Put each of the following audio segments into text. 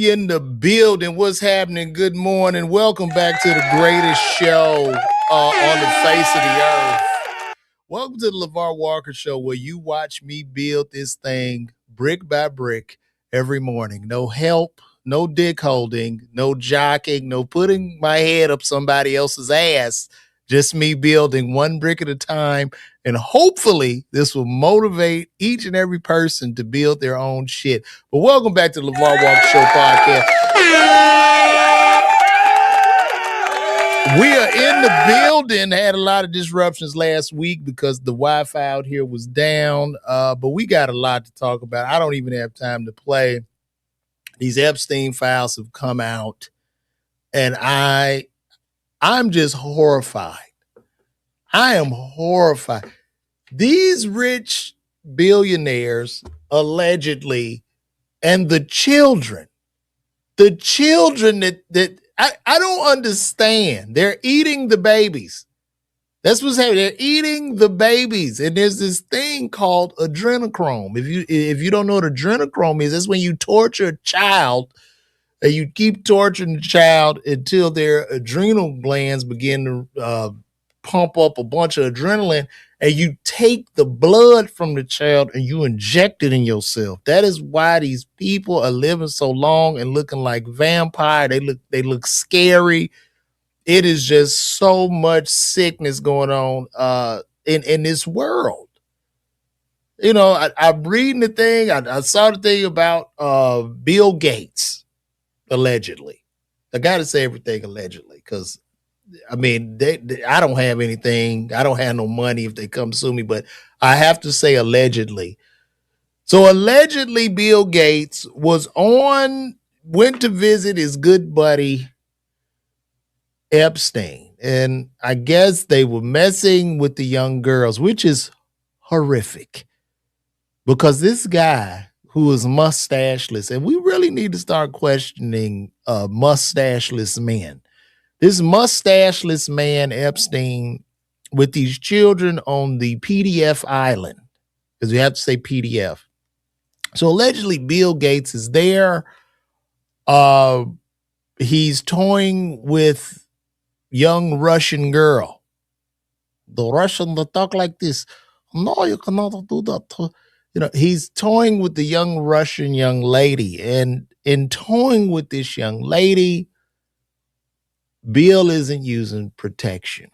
We in the building. What's happening? Good morning. Welcome back to the greatest show on the face of the earth. Welcome to the LeVar Walker Show, where you watch me build this thing brick by brick every morning. No help, no dick holding, no jocking, no putting my head up somebody else's ass. Just me building one brick at a time. And hopefully this will motivate each and every person to build their own shit. But welcome back to the LeVar Walker Show podcast. We are in the building. Had a lot of disruptions last week because the Wi-Fi out here was down. But we got a lot to talk about. I don't even have time to play. These Epstein files have come out. And I'm just horrified. I am horrified. These rich billionaires, allegedly, and the children that I don't understand. They're eating the babies. That's what's happening. They're eating the babies. And there's this thing called adrenochrome. If you don't know what adrenochrome is, that's when you torture a child and you keep torturing the child until their adrenal glands begin to pump up a bunch of adrenaline, and you take the blood from the child and you inject it in yourself. That is why these people are living so long and looking like vampire. They look scary. It is just so much sickness going on in this world. You know, I'm reading the thing. I saw the thing about Bill Gates, allegedly. I got to say everything allegedly, because I mean, I don't have anything. I don't have no money if they come sue me, but I have to say allegedly. So allegedly, Bill Gates went to visit his good buddy Epstein, and I guess they were messing with the young girls, which is horrific, because this guy who is mustacheless, and we really need to start questioning mustacheless men. This mustacheless man, Epstein, with these children on the PDF island, because we have to say PDF. So allegedly, Bill Gates is there. He's toying with young Russian girl. The Russian that talk like this. No, you cannot do that. You know, he's toying with the young Russian young lady. And in toying with this young lady, Bill isn't using protection.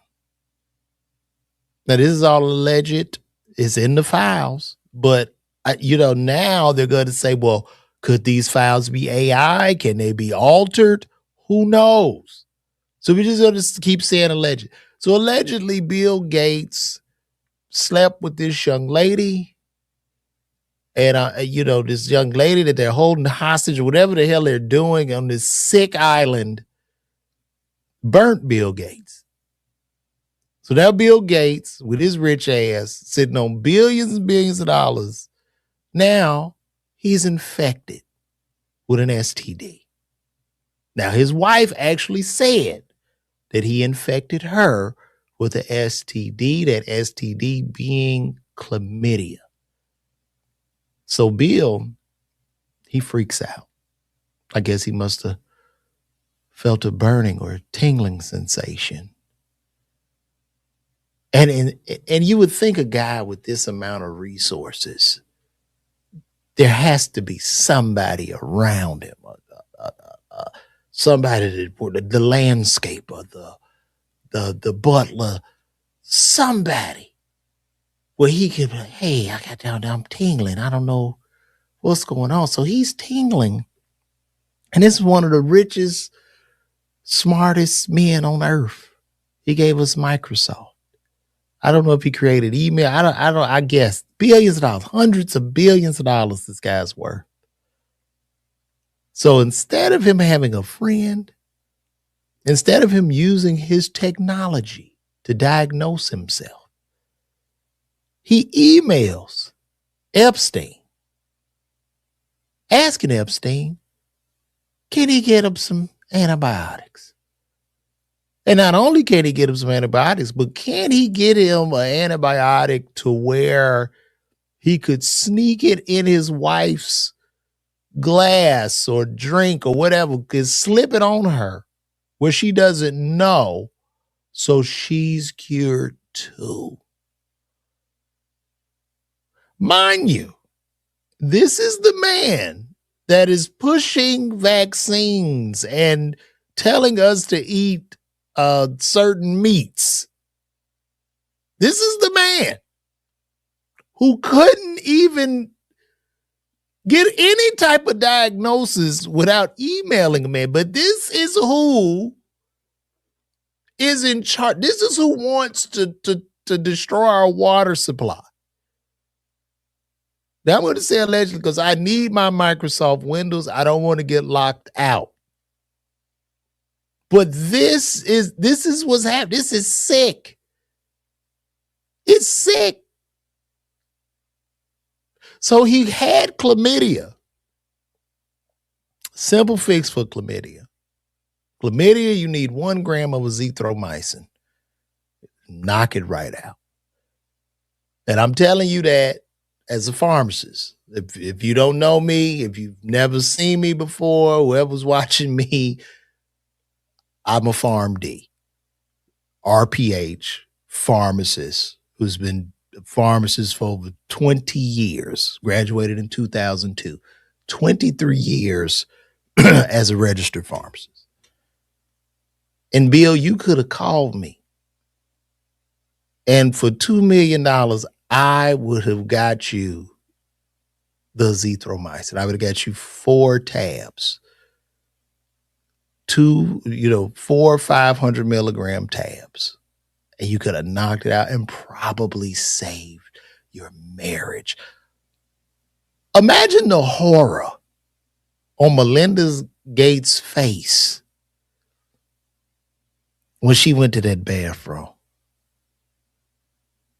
Now, this is all alleged. It's in the files. But, now they're going to say, well, could these files be AI? Can they be altered? Who knows? So we're just going to keep saying alleged. So allegedly, Bill Gates slept with this young lady. And, this young lady that they're holding hostage or whatever the hell they're doing on this sick island burnt Bill Gates. So now Bill Gates, with his rich ass, sitting on billions and billions of dollars, now he's infected with an STD. Now his wife actually said that he infected her with an STD, that STD being chlamydia. So Bill, he freaks out. I guess he must have felt a burning or a tingling sensation. And you would think a guy with this amount of resources, there has to be somebody around him, somebody that the landscaper, the butler, somebody where he could, hey, I got down, I'm tingling. I don't know what's going on. So he's tingling. And this is one of the richest, smartest men on earth. He gave us Microsoft. I don't know if he created email. I guess billions of dollars, hundreds of billions of dollars this guy's worth. So instead of him having a friend, instead of him using his technology to diagnose himself, he emails Epstein, asking Epstein, can he get him some antibiotics? And not only can he get him some antibiotics, but can he get him an antibiotic to where he could sneak it in his wife's glass or drink or whatever is slipping on her where she doesn't know. So she's cured too. Mind you, this is the man that is pushing vaccines and telling us to eat certain meats. This is the man who couldn't even get any type of diagnosis without emailing a man. But this is who is in charge. This is who wants to destroy our water supply. Now I'm going to say allegedly because I need my Microsoft Windows. I don't want to get locked out. But this is what's happening. This is sick. It's sick. So he had chlamydia. Simple fix for chlamydia. Chlamydia, you need 1 gram of azithromycin. Knock it right out. And I'm telling you that as a pharmacist. If you don't know me, if you've never seen me before, whoever's watching me, I'm a PharmD, RPH pharmacist who's been a pharmacist for over 20 years, graduated in 2002, 23 years as a registered pharmacist. And Bill, you could have called me. And for $2 million, I would have got you the azithromycin. I would have got you 4 tabs. 4 500 milligram tabs. And you could have knocked it out and probably saved your marriage. Imagine the horror on Melinda Gates' face when she went to that bathroom.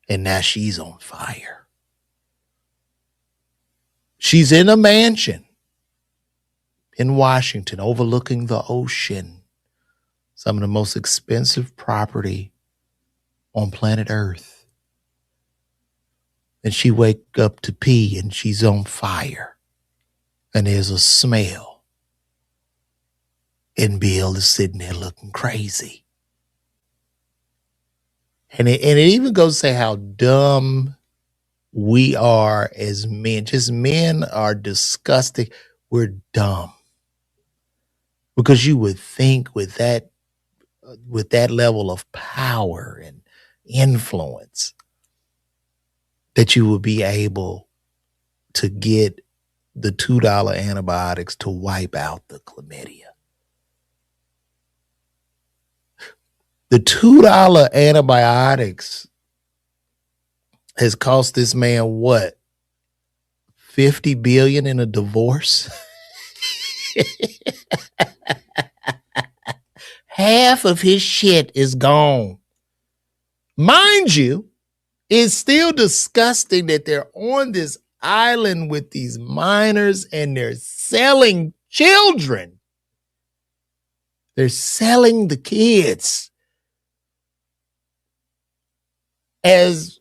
And now she's on fire. She's in a mansion in Washington overlooking the ocean. Some of the most expensive property on planet Earth. And she wake up to pee and she's on fire. And there's a smell. And Bill is sitting there looking crazy. And it even goes to say how dumb we are as men. Just men are disgusting. We're dumb. Because you would think with that level of power and influence that you would be able to get the $2 antibiotics to wipe out the chlamydia. The $2 antibiotics has cost this man what? $50 billion in a divorce? Half of his shit is gone. Mind you, it's still disgusting that they're on this island with these minors and they're selling children. They're selling the kids as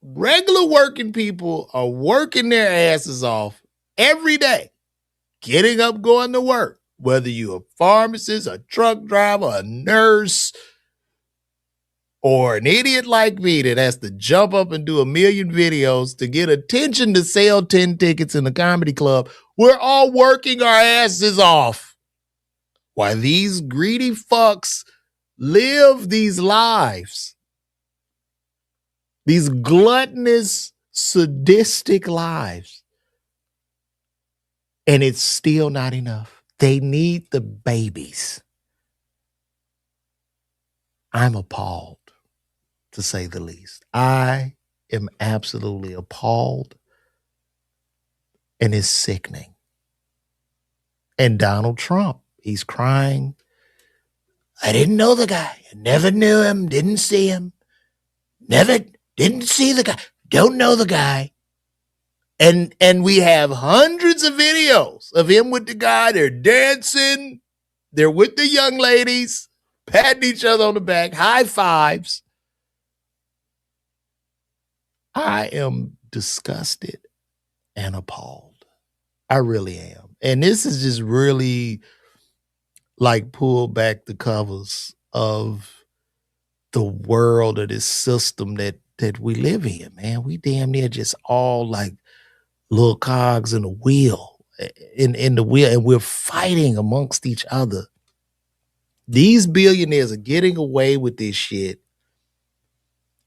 regular working people are working their asses off every day, getting up, going to work, whether you're a pharmacist, a truck driver, a nurse, or an idiot like me that has to jump up and do 1 million videos to get attention to sell 10 tickets in the comedy club. We're all working our asses off while these greedy fucks live these lives. These gluttonous, sadistic lives. And it's still not enough. They need the babies. I'm appalled, to say the least. I am absolutely appalled, and it's sickening. And Donald Trump, he's crying. I didn't know the guy. I never knew him, didn't see him. Never, didn't see the guy. Don't know the guy. And we have hundreds of videos of him with the guy. They're dancing. They're with the young ladies, patting each other on the back, high fives. I am disgusted and appalled. I really am. And this is just really like pull back the covers of the world of this system that we live in, man. We damn near just all like little cogs in the wheel, in the wheel, and we're fighting amongst each other. These billionaires are getting away with this shit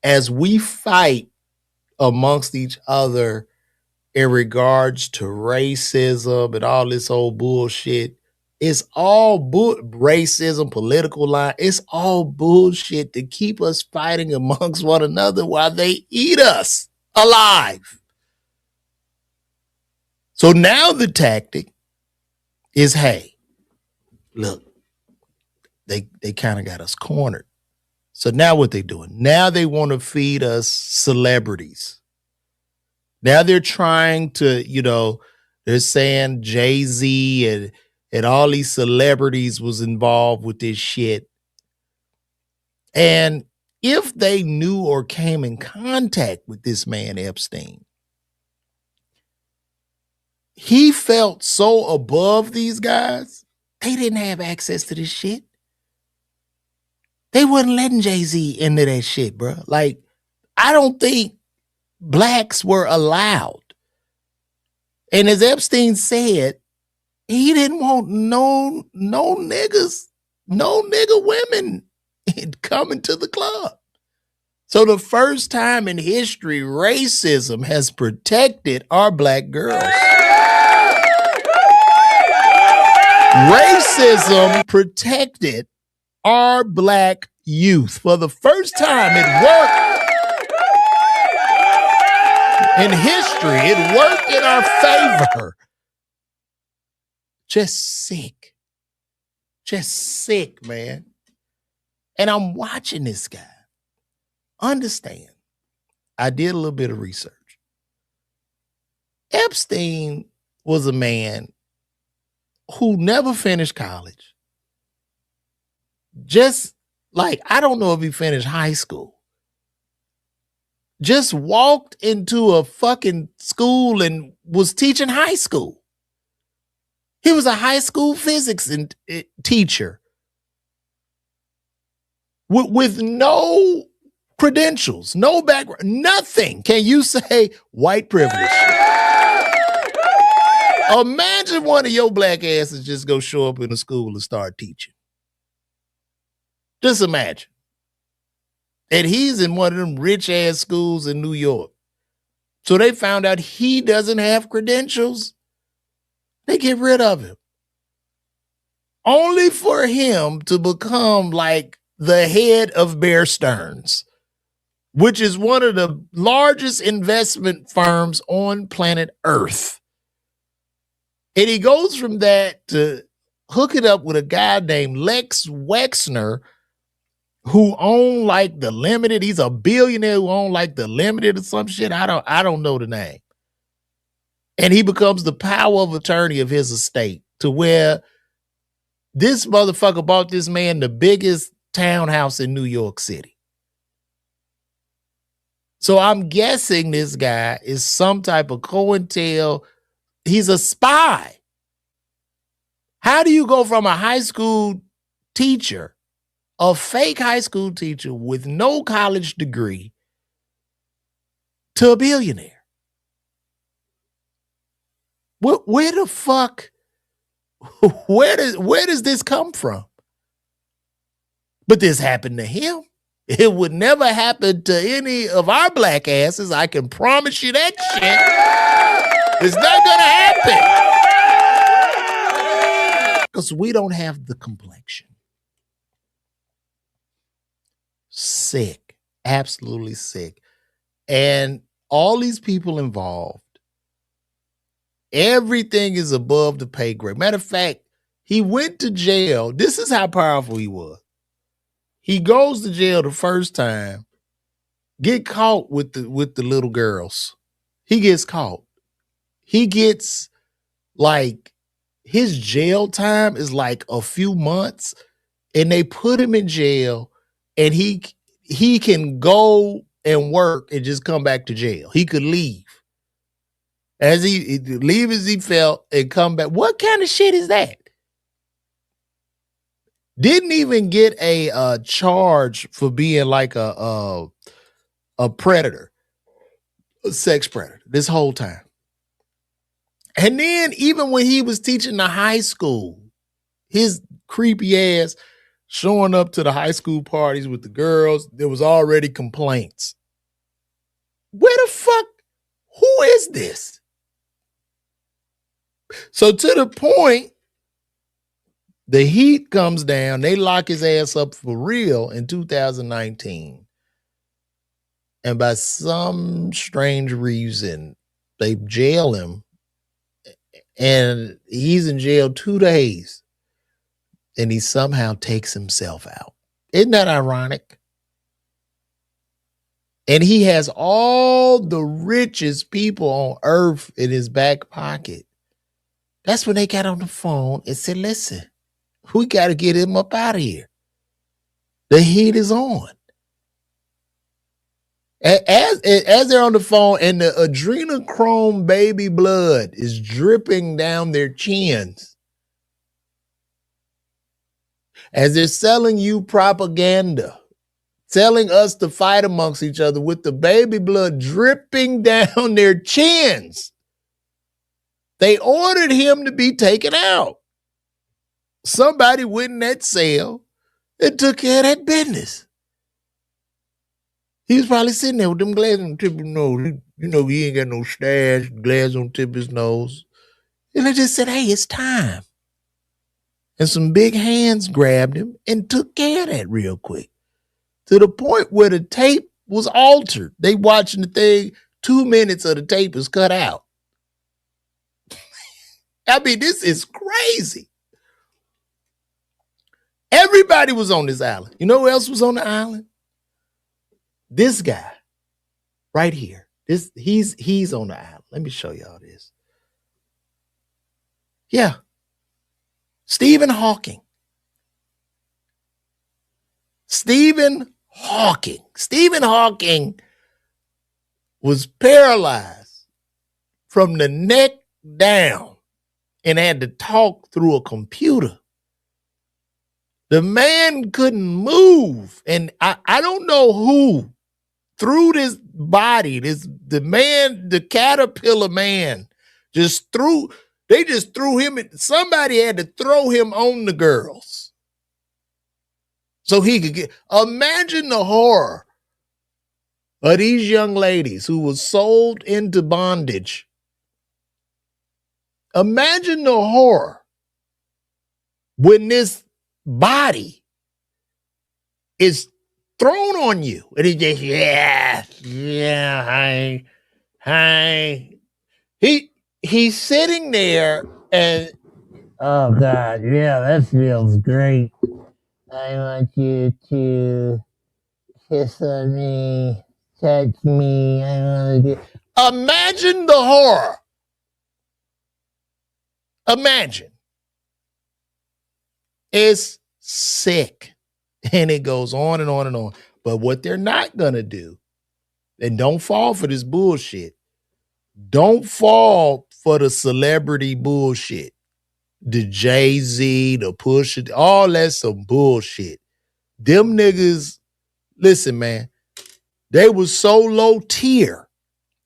as we fight amongst each other in regards to racism and all this old bullshit. It's all racism, political line. It's all bullshit to keep us fighting amongst one another while they eat us alive. So now the tactic is, hey, look, they kind of got us cornered. So now what they doing? Now they want to feed us celebrities. Now they're trying to, they're saying Jay-Z and all these celebrities was involved with this shit. And if they knew or came in contact with this man Epstein, he felt so above these guys, they didn't have access to this shit. They wasn't letting Jay-Z into that shit, bro. Like, I don't think blacks were allowed. And as Epstein said, he didn't want no niggas, no nigga women coming to the club. So the first time in history, racism has protected our black girls. Racism protected our black youth. For the first time, it worked in history. It worked in our favor. Just sick, man. And I'm watching this guy. Understand, I did a little bit of research. Epstein was a man who never finished college. Just like, I don't know if he finished high school. Just walked into a fucking school and was teaching high school. He was a high school physics teacher with no credentials, no background, nothing. Can you say white privilege? Imagine one of your black asses just go show up in a school and start teaching. Just imagine. And he's in one of them rich ass schools in New York. So they found out he doesn't have credentials. They get rid of him. Only for him to become like the head of Bear Stearns, which is one of the largest investment firms on planet Earth. And he goes from that to hook it up with a guy named Lex Wexner, who owned like the Limited. He's a billionaire who owned like the Limited or some shit. I don't know the name. And he becomes the power of attorney of his estate, to where this motherfucker bought this man the biggest townhouse in New York City. So I'm guessing this guy is some type of COINTEL. He's a spy. How do you go from a high school teacher, a fake high school teacher with no college degree, to a billionaire? Where the fuck? Where does this come from? But this happened to him. It would never happen to any of our black asses. I can promise you that shit. It's not gonna happen. Because we don't have the complexion. Sick. Absolutely sick. And all these people involved, everything is above the pay grade. Matter of fact, he went to jail. This is how powerful he was. He goes to jail the first time, get caught with the little girls. He gets caught. He gets like, his jail time is like a few months, and they put him in jail, and he can go and work and just come back to jail. He could leave. as he leave as he felt and come back. What kind of shit is that? Didn't even get a charge for being like a predator, a sex predator this whole time. And then even when he was teaching the high school, his creepy ass showing up to the high school parties with the girls, there was already complaints. Where the fuck? Who is this? So to the point, the heat comes down. They lock his ass up for real in 2019. And by some strange reason, they jail him. And he's in jail 2 days. And he somehow takes himself out. Isn't that ironic? And he has all the richest people on earth in his back pocket. That's when they got on the phone and said, listen, we got to get him up out of here. The heat is on. As they're on the phone and the adrenochrome baby blood is dripping down their chins, as they're selling you propaganda, telling us to fight amongst each other with the baby blood dripping down their chins, they ordered him to be taken out. Somebody went in that cell and took care of that business. He was probably sitting there with them glasses on the tip of his nose. You know, he ain't got no stash, glasses on the tip of his nose. And they just said, hey, it's time. And some big hands grabbed him and took care of that real quick. To the point where the tape was altered. They watching the thing, 2 minutes of the tape is cut out. I mean, this is crazy. Everybody was on this island. You know who else was on the island? This guy right here. He's on the island. Let me show y'all this. Yeah. Stephen Hawking. Stephen Hawking was paralyzed from the neck down and had to talk through a computer. The man couldn't move. And I don't know who threw this body, the caterpillar man, they just threw him in. Somebody had to throw him on the girls so he could get. Imagine the horror of these young ladies who were sold into bondage. Imagine the horror when this body is thrown on you and he just hi. He's sitting there and oh God, yeah, that feels great. I want you to kiss on me, touch me. I want to. Imagine the horror. Imagine. It's sick. And it goes on and on and on. But what they're not going to do, and don't fall for this bullshit. Don't fall for the celebrity bullshit. The Jay-Z, the Pusha, all that's some bullshit. Them niggas, listen, man, they was so low tier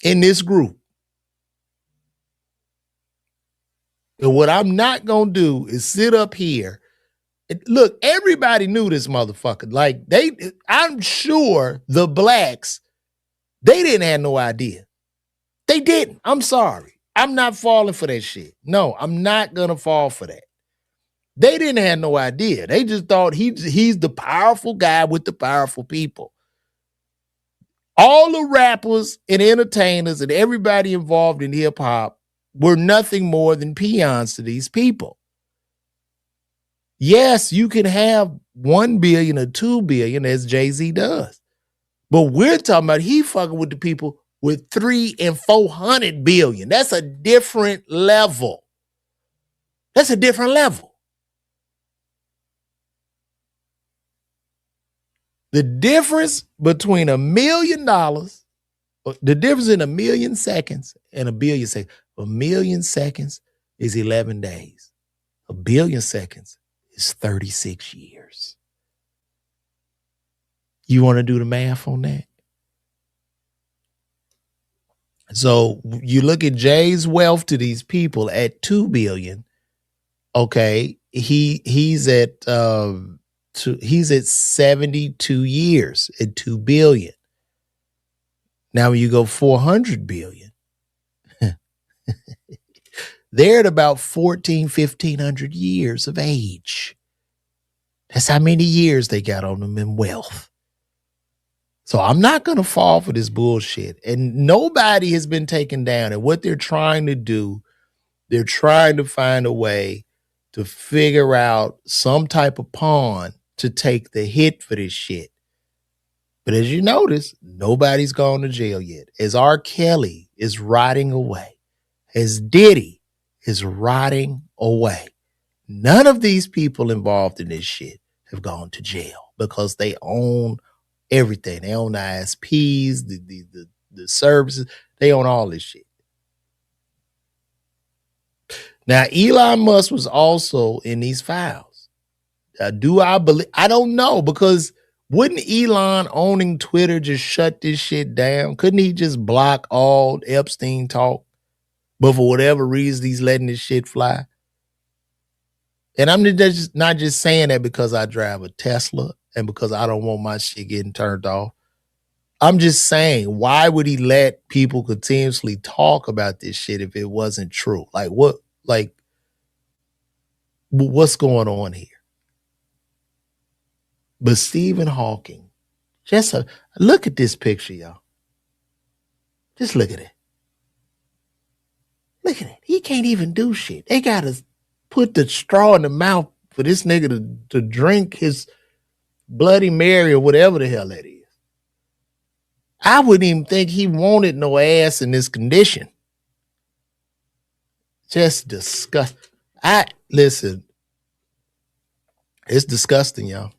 in this group. And what I'm not going to do is sit up here. Look, everybody knew this motherfucker. Like I'm sure the blacks, they didn't have no idea. They didn't. I'm sorry. I'm not falling for that shit. No, I'm not going to fall for that. They didn't have no idea. They just thought he's the powerful guy with the powerful people. All the rappers and entertainers and everybody involved in hip hop were nothing more than peons to these people. Yes, you can have 1 billion or 2 billion as Jay-Z does. But we're talking about he fucking with the people with 300 and 400 billion. That's a different level. That's a different level. The difference between $1 million, the difference in 1 million seconds and 1 billion seconds. 1 million seconds is 11 days. 1 billion seconds is 36 years. You want to do the math on that? So you look at Jay's wealth to these people at 2 billion. Okay, he's at he's at 72 years at 2 billion. Now when you go 400 billion, they're at about 1,500 years of age. That's how many years they got on them in wealth. So I'm not going to fall for this bullshit. And nobody has been taken down. And what they're trying to do, they're trying to find a way to figure out some type of pawn to take the hit for this shit. But as you notice, nobody's gone to jail yet. As R. Kelly is rotting away, as Diddy is rotting away, none of these people involved in this shit have gone to jail because they own everything. They own the ISPs, the services. They own all this shit. Now, Elon Musk was also in these files. Do I believe? I don't know, because wouldn't Elon owning Twitter just shut this shit down? Couldn't he just block all Epstein talk? But for whatever reason, he's letting this shit fly. And I'm just not just saying that because I drive a Tesla and because I don't want my shit getting turned off. I'm just saying, why would he let people continuously talk about this shit if it wasn't true? Like what? Like what's going on here? But Stephen Hawking, just look at this picture, y'all. Just look at it. Look at it. He can't even do shit. They got to put the straw in the mouth for this nigga to drink his Bloody Mary or whatever the hell that is. I wouldn't even think he wanted no ass in this condition. Just disgusting. Listen, it's disgusting, y'all.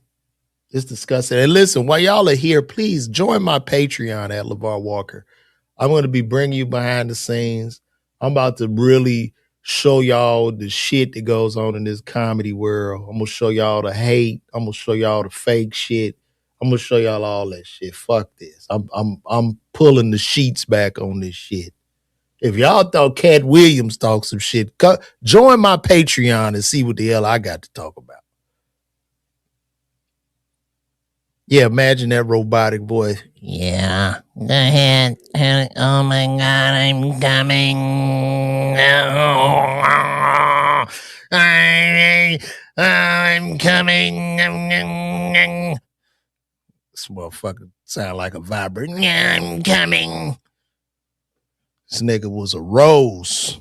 It's disgusting. And listen, while y'all are here, please join my Patreon at LeVar Walker. I'm going to be bringing you behind the scenes. I'm about to really show y'all the shit that goes on in this comedy world. I'm going to show y'all the hate. I'm going to show y'all the fake shit. I'm going to show y'all all that shit. Fuck this. I'm pulling the sheets back on this shit. If y'all thought Cat Williams talked some shit, join my Patreon and see what the hell I got to talk about. Yeah, imagine that robotic voice. Yeah, go ahead. Oh my God, I'm coming. I'm coming. This motherfucker sound like a vibrator. I'm coming. This nigga was a rose.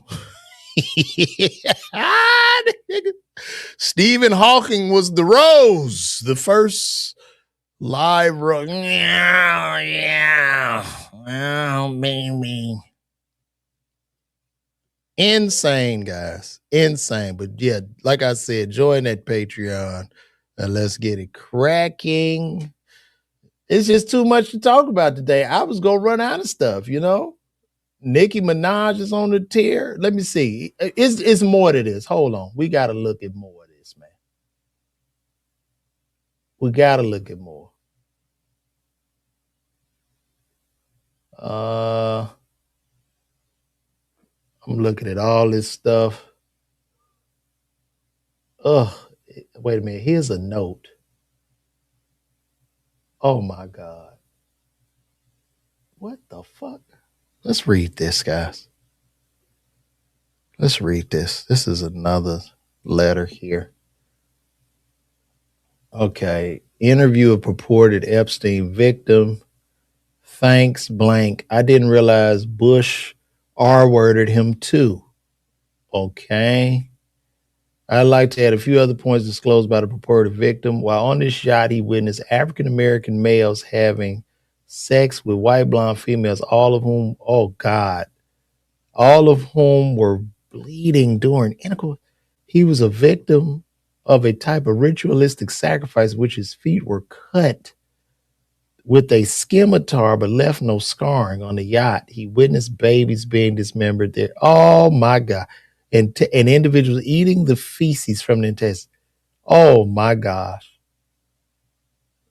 Stephen Hawking was the rose, the first live rose. Yeah. Oh, baby. Insane, guys. Insane. But yeah, like I said, join that Patreon and let's get it cracking. It's just too much to talk about today. I was going to run out of stuff, you know? Nicki Minaj is on the tier. Let me see. It's more to this. Hold on. We got to look at more of this, man. We got to look at more. I'm looking at all this stuff. Ugh. Wait a minute. Here's a note. Oh, my God. What the fuck? Let's read this, guys. Let's read this. This is another letter here. Okay. Interview of purported Epstein victim. Thanks, blank. I didn't realize Bush R-worded him too. Okay. I'd like to add a few other points disclosed by the purported victim. While on this shot, he witnessed African-American males having sex with white blonde females, all of whom, oh God, all of whom were bleeding during intercourse. He was a victim of a type of ritualistic sacrifice, which his feet were cut with a scimitar but left no scarring on the yacht. He witnessed babies being dismembered there. Oh my God. And individuals eating the feces from the intestines. Oh my gosh.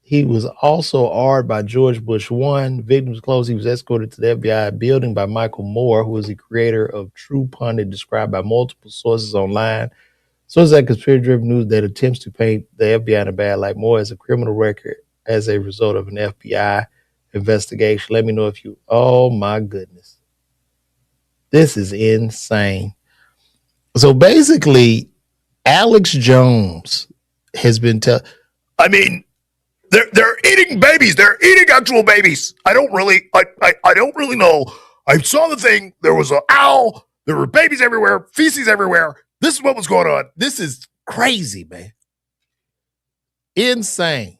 He was also arred by George Bush 1. Victims close. He was escorted to the FBI building by Michael Moore, who is the creator of True Pundit, described by multiple sources online. Sources at Conspiracy Driven News that attempts to paint the FBI in a bad light. Moore has a criminal record as a result of an FBI investigation. Let me know if you. Oh my goodness. This is insane. So basically, Alex Jones has been I mean, they're eating babies. They're eating actual babies. I don't really know. I saw the thing. There was an owl. There were babies everywhere. Feces everywhere. This is what was going on. This is crazy, man. Insane.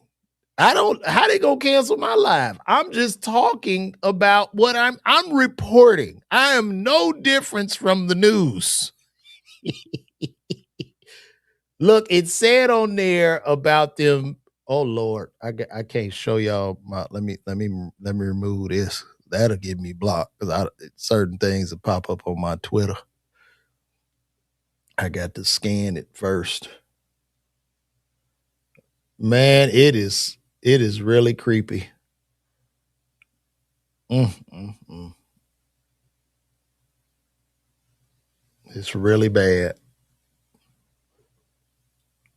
How they gonna cancel my live? I'm just talking about what I'm reporting. I am no difference from the news. Look, it said on there about them. Oh Lord, I can't show y'all my. Let me remove this. That'll get me blocked because certain things will pop up on my Twitter. I got to scan it first. Man, it is really creepy. It's really bad.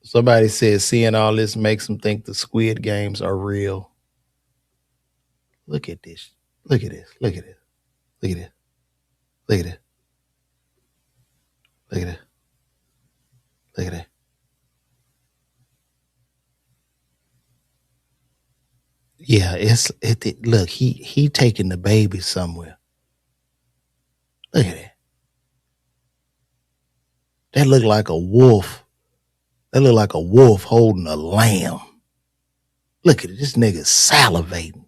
Somebody said seeing all this makes them think the Squid Games are real. Look at this. Look at this. Look at this. Look at this. Look at this. Look at this. Look at that. Yeah, look, he taking the baby somewhere. Look at that. That look like a wolf. That look like a wolf holding a lamb. Look at it. This nigga salivating.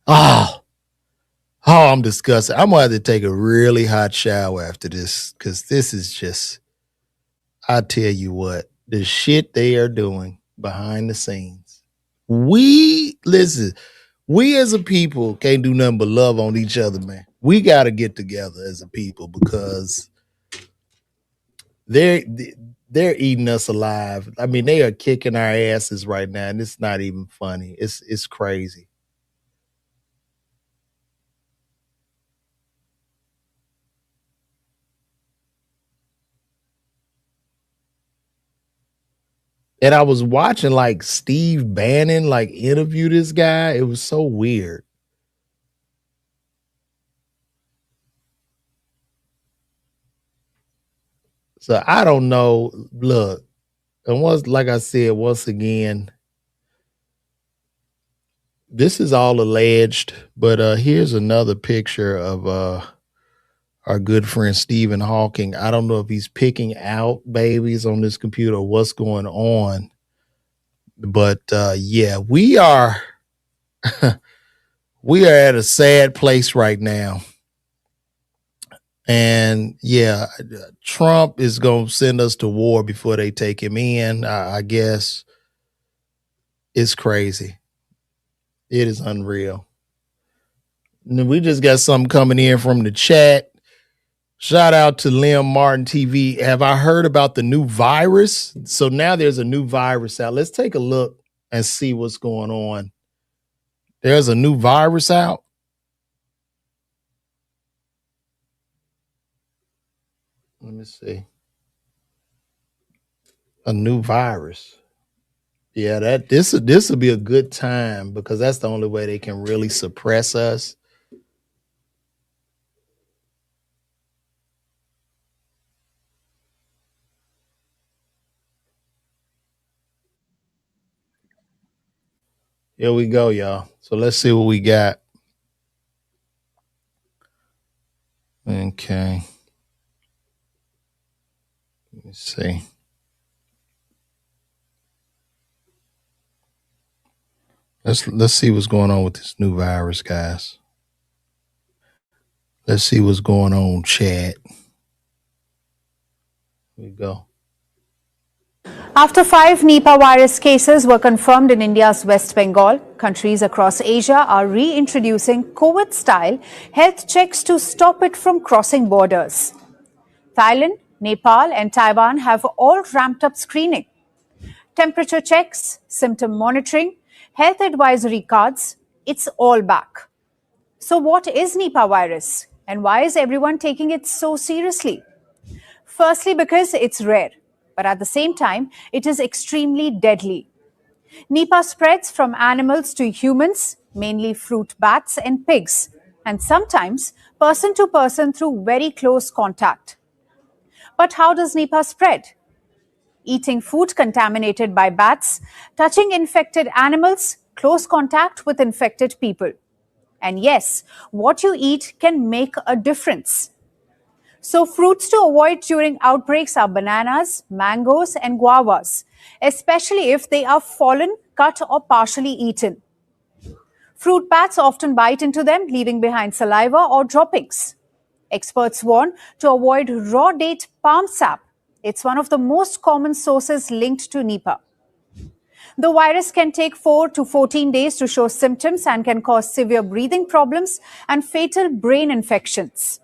Oh, I'm disgusted. I'm gonna have to take a really hot shower after this because this is just. I tell you what, the shit they are doing behind the scenes. We as a people can't do nothing but love on each other, man. We got to get together as a people because they're eating us alive. I mean, they are kicking our asses right now, and it's not even funny. It's crazy. And I was watching like Steve Bannon like interview this guy. It was so weird. So I don't know. Look, and like I said, once again, this is all alleged, but here's another picture of our good friend Stephen Hawking. I don't know if he's picking out babies on this computer or what's going on. But yeah, we are we are at a sad place right now. And yeah, Trump is going to send us to war before they take him in. I guess it's crazy. It is unreal. And we just got something coming in from the chat. Shout out to Liam Martin TV. Have I heard about the new virus? So now there's a new virus out. Let's take a look and see what's going on. There's a new virus out. Let me see. A new virus. Yeah, this will be a good time because that's the only way they can really suppress us. Here we go, y'all. So let's see what we got. Okay. Let me see. Let's see what's going on with this new virus, guys. Let's see what's going on, chat. Here we go. After 5 Nipah virus cases were confirmed in India's West Bengal, Countries across Asia are reintroducing COVID-style health checks to stop it from crossing borders. Thailand, Nepal, and Taiwan have all ramped up screening. Temperature checks, symptom monitoring, health advisory cards, it's all back. So, what is Nipah virus? And why is everyone taking it so seriously? Firstly, because it's rare, but at the same time, it is extremely deadly. Nipah spreads from animals to humans, mainly fruit bats and pigs, and sometimes person to person through very close contact. But how does Nipah spread? Eating food contaminated by bats, touching infected animals, close contact with infected people. And yes, what you eat can make a difference. So, fruits to avoid during outbreaks are bananas, mangoes, and guavas, especially if they are fallen, cut, or partially eaten. Fruit bats often bite into them, leaving behind saliva or droppings. Experts warn to avoid raw date palm sap. It's one of the most common sources linked to Nipah. The virus can take 4 to 14 days to show symptoms and can cause severe breathing problems and fatal brain infections.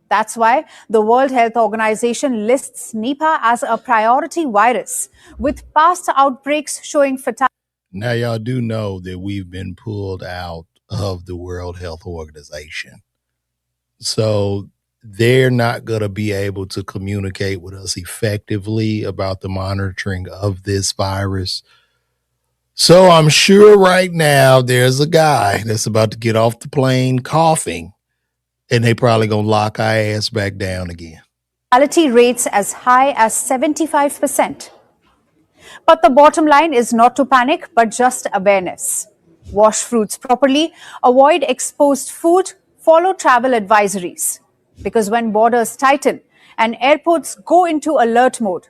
That's why the World Health Organization lists Nipah as a priority virus, with past outbreaks showing fatality. Now, y'all do know that we've been pulled out of the World Health Organization. So they're not going to be able to communicate with us effectively about the monitoring of this virus. So I'm sure right now there's a guy that's about to get off the plane coughing, and they probably going to lock our ass back down again. Fatality rates as high as 75%. But the bottom line is not to panic, but just awareness. Wash fruits properly, avoid exposed food, follow travel advisories. Because when borders tighten and airports go into alert mode,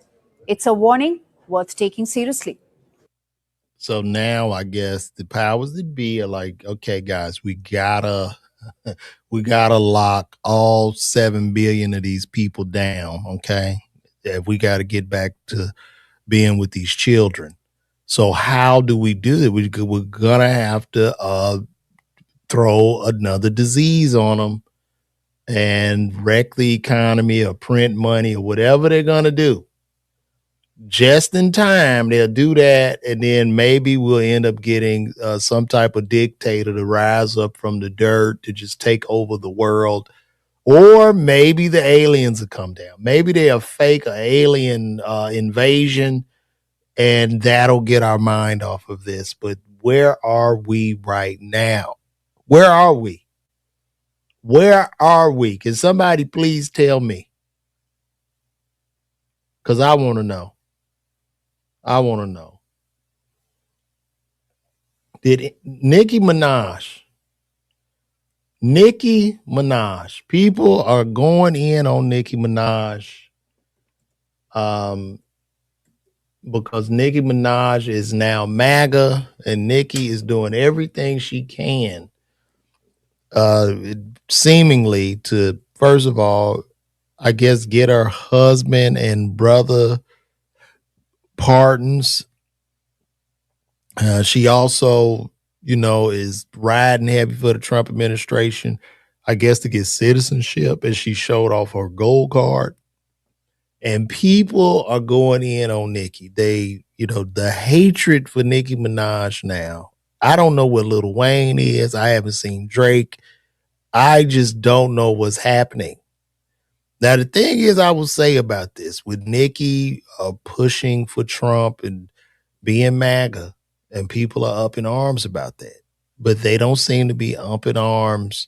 it's a warning worth taking seriously. So now I guess the powers that be are like, okay, guys, we gotta lock all 7 billion of these people down. Okay, if we got to get back to being with these children. So how do we do that? We're gonna have to throw another disease on them and wreck the economy or print money or whatever they're gonna do. Just in time, they'll do that, and then maybe we'll end up getting some type of dictator to rise up from the dirt to just take over the world. Or maybe the aliens will come down. Maybe they'll fake an alien invasion, and that'll get our mind off of this. But where are we right now? Where are we? Where are we? Can somebody please tell me? Because I want to know. I want to know. Did Nicki Minaj, people are going in on Nicki Minaj because Nicki Minaj is now MAGA, and Nicki is doing everything she can seemingly to, first of all, I guess, get her husband and brother pardons. She also, is riding heavy for the Trump administration, I guess, to get citizenship, as she showed off her gold card. And people are going in on Nicki. The hatred for Nicki Minaj now. I don't know what Lil Wayne is. I haven't seen Drake. I just don't know what's happening. Now, the thing is, I will say about this, with Nicki pushing for Trump and being MAGA, and people are up in arms about that. But they don't seem to be up in arms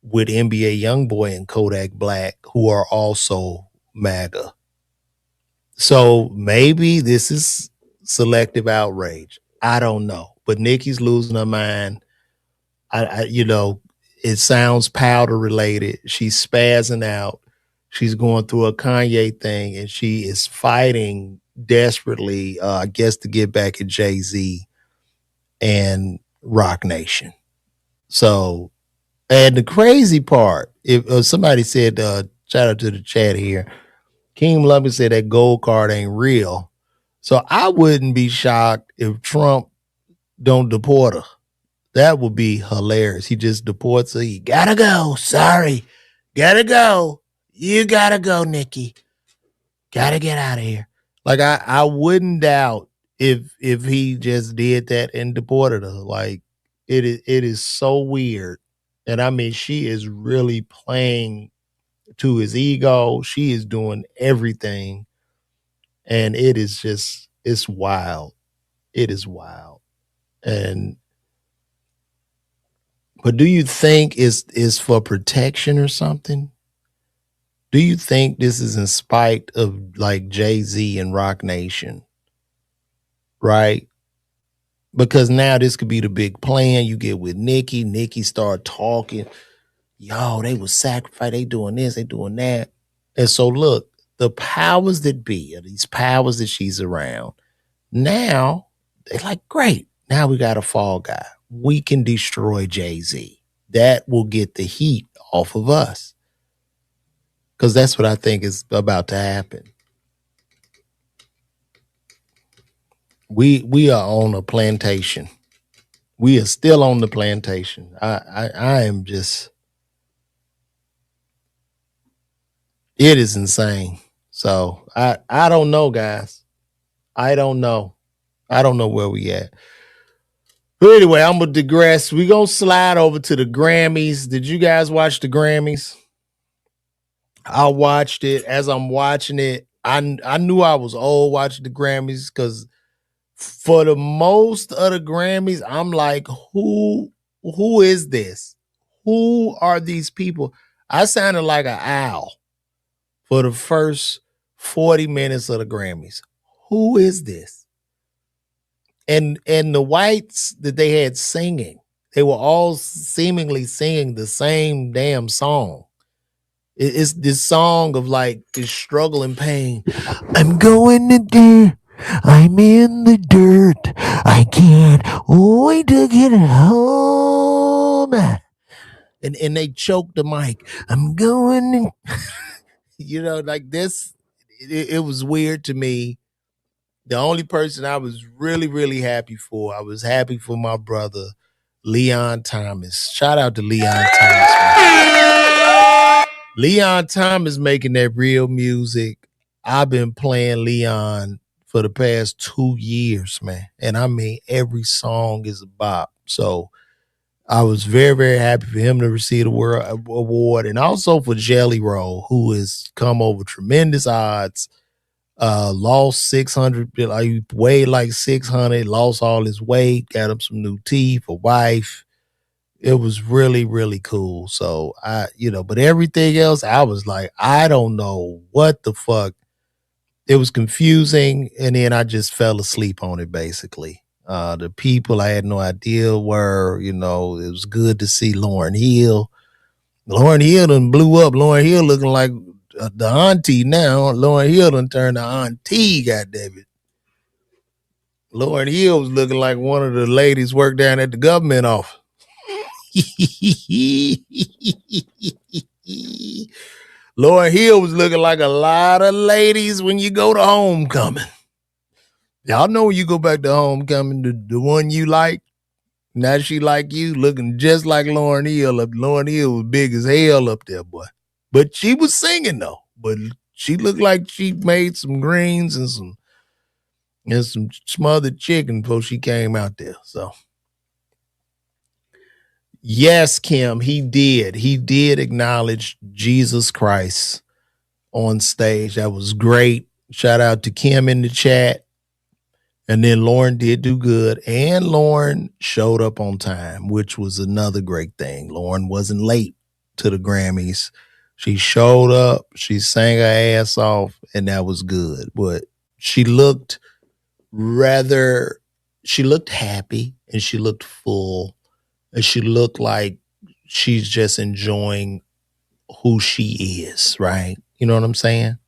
with NBA Youngboy and Kodak Black, who are also MAGA. So maybe this is selective outrage. I don't know. But Nicki's losing her mind. It sounds powder related. She's spazzing out. She's going through a Kanye thing, and she is fighting desperately, I guess, to get back at Jay-Z and Rock Nation. So, and the crazy part, if somebody said, shout out to the chat here, King Lumpy said that gold card ain't real. So I wouldn't be shocked if Trump don't deport her. That would be hilarious. He just deports her. You gotta go. Sorry. Gotta go. You gotta go, Nicki. Gotta get out of here. Like I wouldn't doubt if he just did that and deported her. Like it is so weird. And I mean, she is really playing to his ego. She is doing everything. And it's wild. It is wild. And but do you think it's for protection or something? Do you think this is in spite of like Jay-Z and Rock Nation? Right? Because now this could be the big plan. You get with Nicki. Nicki start talking. Yo, they was sacrificed. They doing this. They doing that. And so look, the powers that be, or these powers that she's around, now they're like, great. Now we got a fall guy. We can destroy Jay-Z. That will get the heat off of us. Because that's what I think is about to happen. We are on a plantation. We are still on the plantation. I am just, it is insane. So I don't know, guys. I don't know. I don't know where we at. But anyway, I'm gonna digress. We're gonna slide over to the Grammys. Did you guys watch the Grammys? I watched it. As I'm watching it, I knew I was old watching the Grammys because for the most of the Grammys, I'm like, who is this? Who are these people? I sounded like an owl for the first 40 minutes of the Grammys. Who is this? And the whites that they had singing, they were all seemingly singing the same damn song. It's this song of like this struggle and pain. I'm going to do. I'm in the dirt. I can't wait to get home. And they choke the mic. I'm going. Like this. It was weird to me. The only person I was really, really happy for, I was happy for my brother, Leon Thomas. Shout out to Leon Thomas. Man. Leon Thomas making that real music. I've been playing Leon for the past 2 years, man. And I mean, every song is a bop. So I was very, very happy for him to receive the World Award. And also for Jelly Roll, who has come over tremendous odds. Lost 600, like weighed like 600, lost all his weight, got him some new teeth, a wife. It was really, really cool. So but everything else, I was like, I don't know what the fuck. It was confusing, and then I just fell asleep on it, basically. The people I had no idea were, it was good to see Lauryn Hill. Lauryn Hill done blew up. Lauryn Hill looking like the auntie now. Lauryn Hill done turned to auntie, goddammit. Lauryn Hill was looking like one of the ladies worked down at the government office. Lauryn Hill was looking like a lot of ladies when you go to homecoming. Y'all know when you go back to homecoming, the one you like, now she like you, looking just like Lauryn Hill. Lauryn Hill was big as hell up there, boy. But she was singing though. But she looked like she made some greens and some smothered chicken before she came out there. So yes, Kim, he did. He did acknowledge Jesus Christ on stage. That was great. Shout out to Kim in the chat. And then Lauren did do good. And Lauren showed up on time, which was another great thing. Lauren wasn't late to the Grammys. She showed up. She sang her ass off, and that was good. But she looked happy, and she looked full, and she looked like she's just enjoying who she is, right? You know what I'm saying?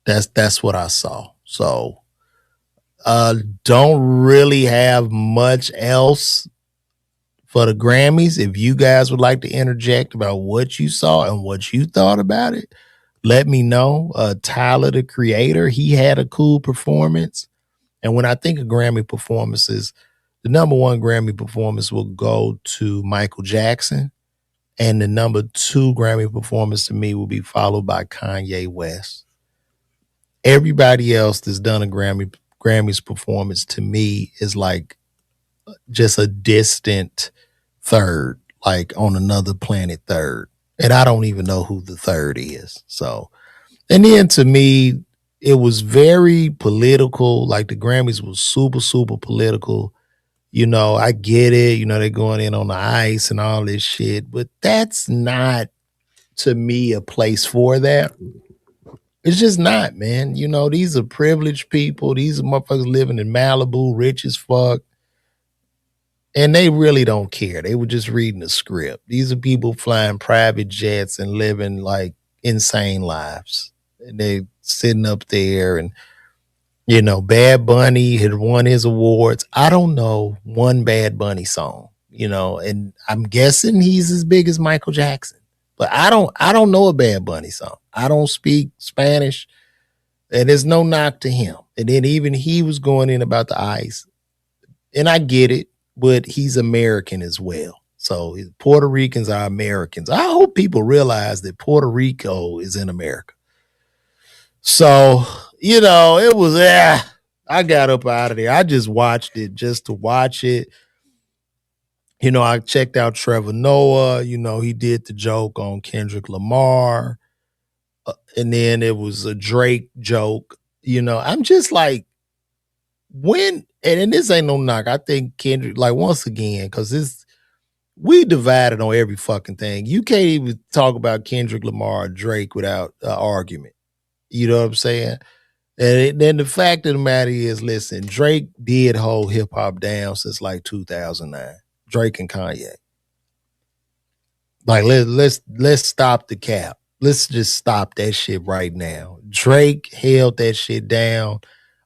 That's what I saw. So don't really have much else for the Grammys. If you guys would like to interject about what you saw and what you thought about it, let me know. Tyler, the Creator, he had a cool performance. And when I think of Grammy performances, the number one Grammy performance will go to Michael Jackson, and the number two Grammy performance to me will be followed by Kanye West. Everybody else that's done a Grammys performance to me is like just a distant third, like on another planet third. And I don't even know who the third is. So, and then to me, it was very political. Like the Grammys was super, super political. You know, I get it. You know, they're going in on the ice and all this shit, but that's not to me a place for that. It's just not, man. You know, these are privileged people. These are motherfuckers living in Malibu, rich as fuck. And they really don't care. They were just reading a script. These are people flying private jets and living like insane lives. And they sitting up there and, you know, Bad Bunny had won his awards. I don't know one Bad Bunny song, you know, and I'm guessing he's as big as Michael Jackson. But I don't know a Bad Bunny song. I don't speak Spanish. And there's no knock to him. And then even he was going in about the ice. And I get it, but he's American as well. So Puerto Ricans are Americans. I hope people realize that Puerto Rico is in America. So, you know, it was, I got up out of there. I just watched it just to watch it. You know, I checked out Trevor Noah. You know, he did the joke on Kendrick Lamar. And then it was a Drake joke. You know, I'm just like, and this ain't no knock. I think Kendrick, like once again, because we divided on every fucking thing. You can't even talk about Kendrick Lamar or Drake without an argument. You know what I'm saying? And then the fact of the matter is, listen, Drake did hold hip hop down since like 2009. Drake and Kanye. Like let's stop the cap. Let's just stop that shit right now. Drake held that shit down.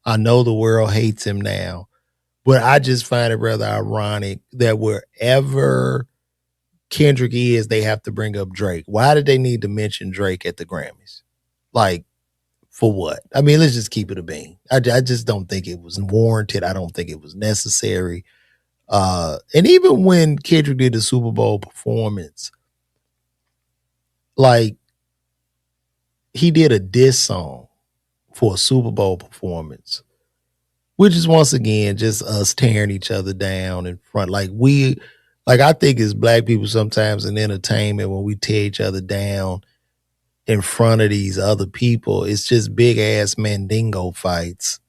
I know the world hates him now, but I just find it rather ironic that wherever Kendrick is, they have to bring up Drake. Why did they need to mention Drake at the Grammys? Like, for what? I mean, let's just keep it a bean. I just don't think it was warranted. I don't think it was necessary. And even when Kendrick did the Super Bowl performance, like, he did a diss song for a Super Bowl performance, which is once again just us tearing each other down in front. Like I think as black people sometimes in entertainment, when we tear each other down in front of these other people, it's just big ass mandingo fights,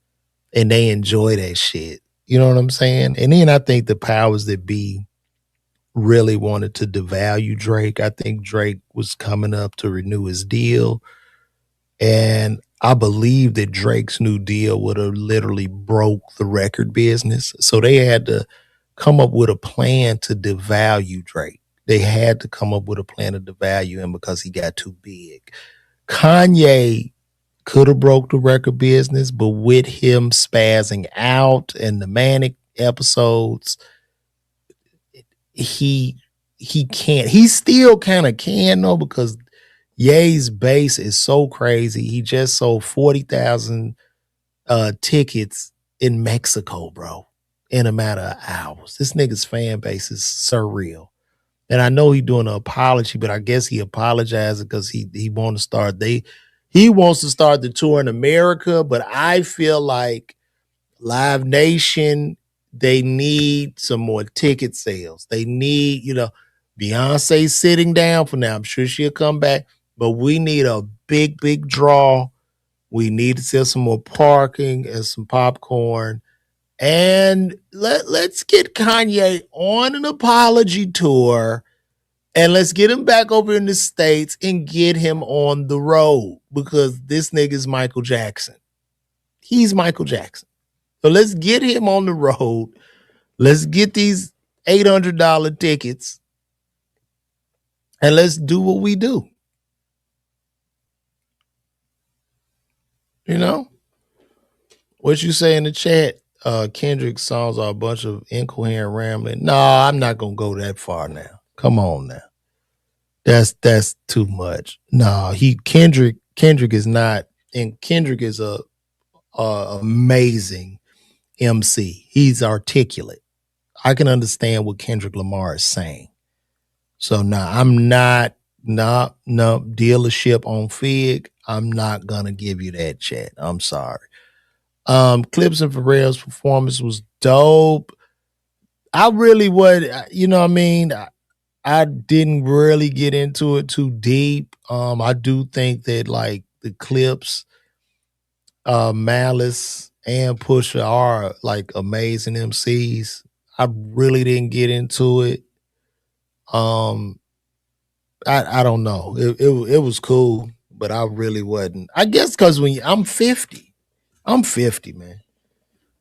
and they enjoy that shit. You know what I'm saying? And then I think the powers that be really wanted to devalue Drake. I think Drake was coming up to renew his deal. And I believe that Drake's new deal would have literally broke the record business. So they had to come up with a plan to devalue Drake. They had to come up with a plan to devalue him because he got too big. Kanye could have broke the record business, but with him spazzing out and the manic episodes, he can't. He still kind of can though, because Ye's base is so crazy. He just sold 40,000 tickets in Mexico, bro, in a matter of hours. This nigga's fan base is surreal. And I know he's doing an apology, but I guess he apologized because he wants to start the tour in America. But I feel like Live Nation, they need some more ticket sales. They need, Beyonce sitting down for now. I'm sure she'll come back, but we need a big, big draw. We need to sell some more parking and some popcorn. And let's get Kanye on an apology tour, and let's get him back over in the States and get him on the road, because this nigga's Michael Jackson. He's Michael Jackson. So let's get him on the road. Let's get these $800 tickets, and let's do what we do. You know? What you say in the chat? Kendrick's songs are a bunch of incoherent rambling. No, I'm not gonna go that far now. Come on now. That's too much. No, Kendrick is not, and Kendrick is a amazing MC. He's articulate. I can understand what Kendrick Lamar is saying. So now I'm not dealership on Fig. I'm not gonna give you that chat. I'm sorry. Clips and Pharrell's performance was dope. I really would, you know what I mean? I didn't really get into it too deep. I do think that like the Clips, Malice and Pusha are like amazing MCs. I really didn't get into it. I don't know. It was cool, but I really wasn't. I guess because I'm 50. I'm 50, man.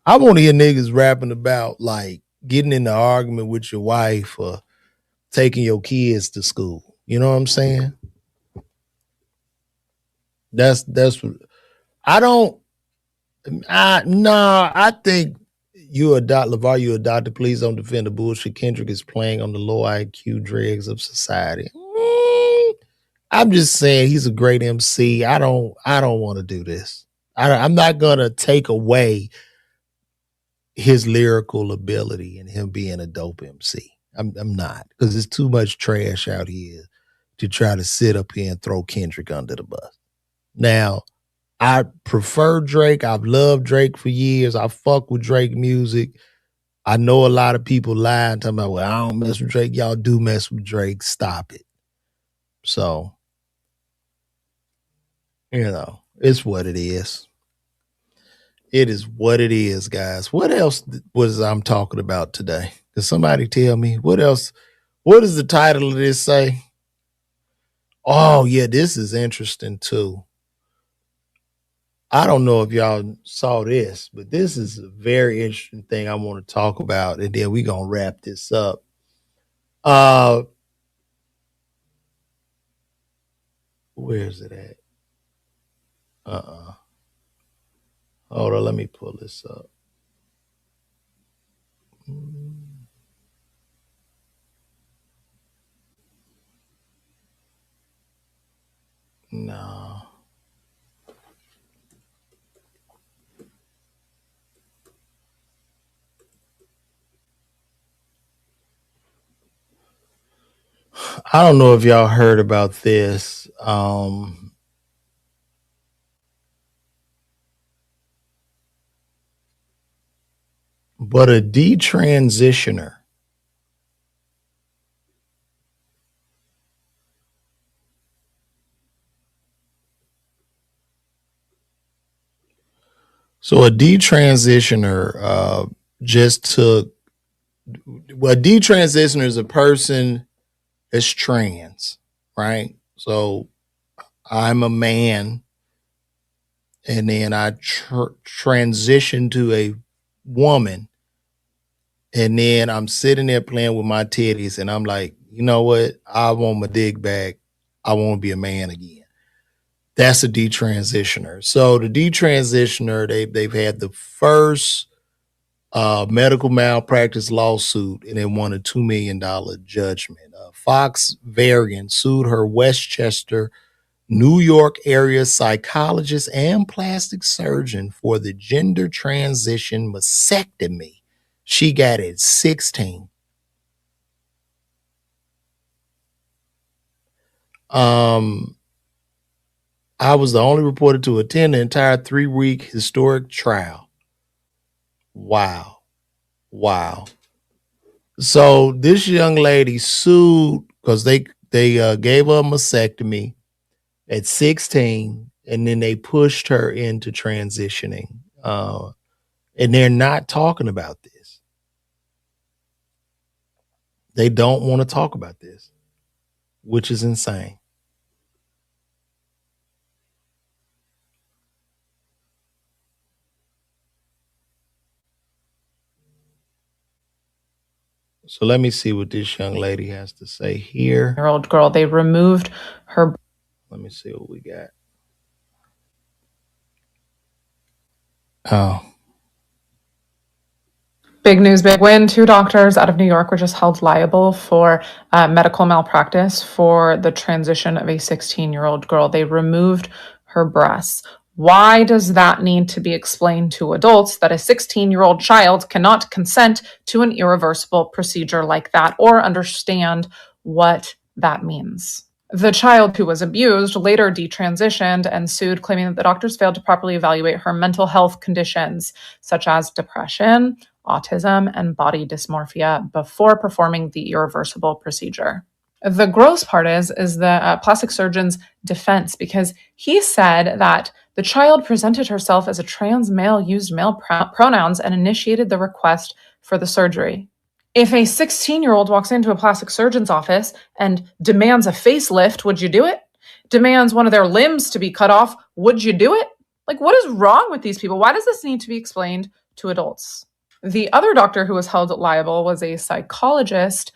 I want to hear niggas rapping about like getting in an argument with your wife or taking your kids to school. You know what I'm saying? That's what I don't. I think you LeVar, you a doctor. Please don't defend the bullshit Kendrick is playing on the low IQ dregs of society. I'm just saying he's a great MC. I don't want to do this. I'm not gonna take away his lyrical ability and him being a dope MC. I'm not, because there's too much trash out here to try to sit up here and throw Kendrick under the bus. Now, I prefer Drake. I've loved Drake for years. I fuck with Drake music. I know a lot of people lying, talking about, well, I don't mess with Drake. Y'all do mess with Drake. Stop it. So, it's what it is. It is what it is, guys. What else was I'm talking about today? Can somebody tell me what else? What does the title of this say? Oh, yeah, this is interesting too. I don't know if y'all saw this, but this is a very interesting thing I want to talk about, and then we're gonna wrap this up. Where is it at? Hold on, let me pull this up. No. I don't know if y'all heard about this. But a detransitioner. So a detransitioner just took. Well, a detransitioner is a person that's trans, right? So I'm a man, and then I transition to a woman, and then I'm sitting there playing with my titties, and I'm like, you know what? I want my dick back. I want to be a man again. That's a detransitioner. So the detransitioner, they've had the first medical malpractice lawsuit, and they won a $2 million judgment. Fox Varian sued her Westchester, New York area psychologist and plastic surgeon for the gender transition mastectomy she got at 16. I was the only reporter to attend the entire 3-week historic trial. Wow. So this young lady sued because they gave her a mastectomy at 16, and then they pushed her into transitioning. And they're not talking about this. They don't want to talk about this, which is insane. So let me see what this young lady has to say here. Year-old girl, they removed her. Let me see what we got. Oh. Big news, big win. 2 doctors out of New York were just held liable for medical malpractice for the transition of a 16-year-old girl. They removed her breasts. Why does that need to be explained to adults that a 16-year-old child cannot consent to an irreversible procedure like that or understand what that means? The child who was abused later detransitioned and sued, claiming that the doctors failed to properly evaluate her mental health conditions, such as depression, autism, and body dysmorphia, before performing the irreversible procedure. The gross part is the plastic surgeon's defense, because he said that the child presented herself as a trans male, used male pronouns, and initiated the request for the surgery. If a 16-year-old walks into a plastic surgeon's office and demands a facelift, would you do it? Demands one of their limbs to be cut off, would you do it? Like, what is wrong with these people? Why does this need to be explained to adults? The other doctor who was held liable was a psychologist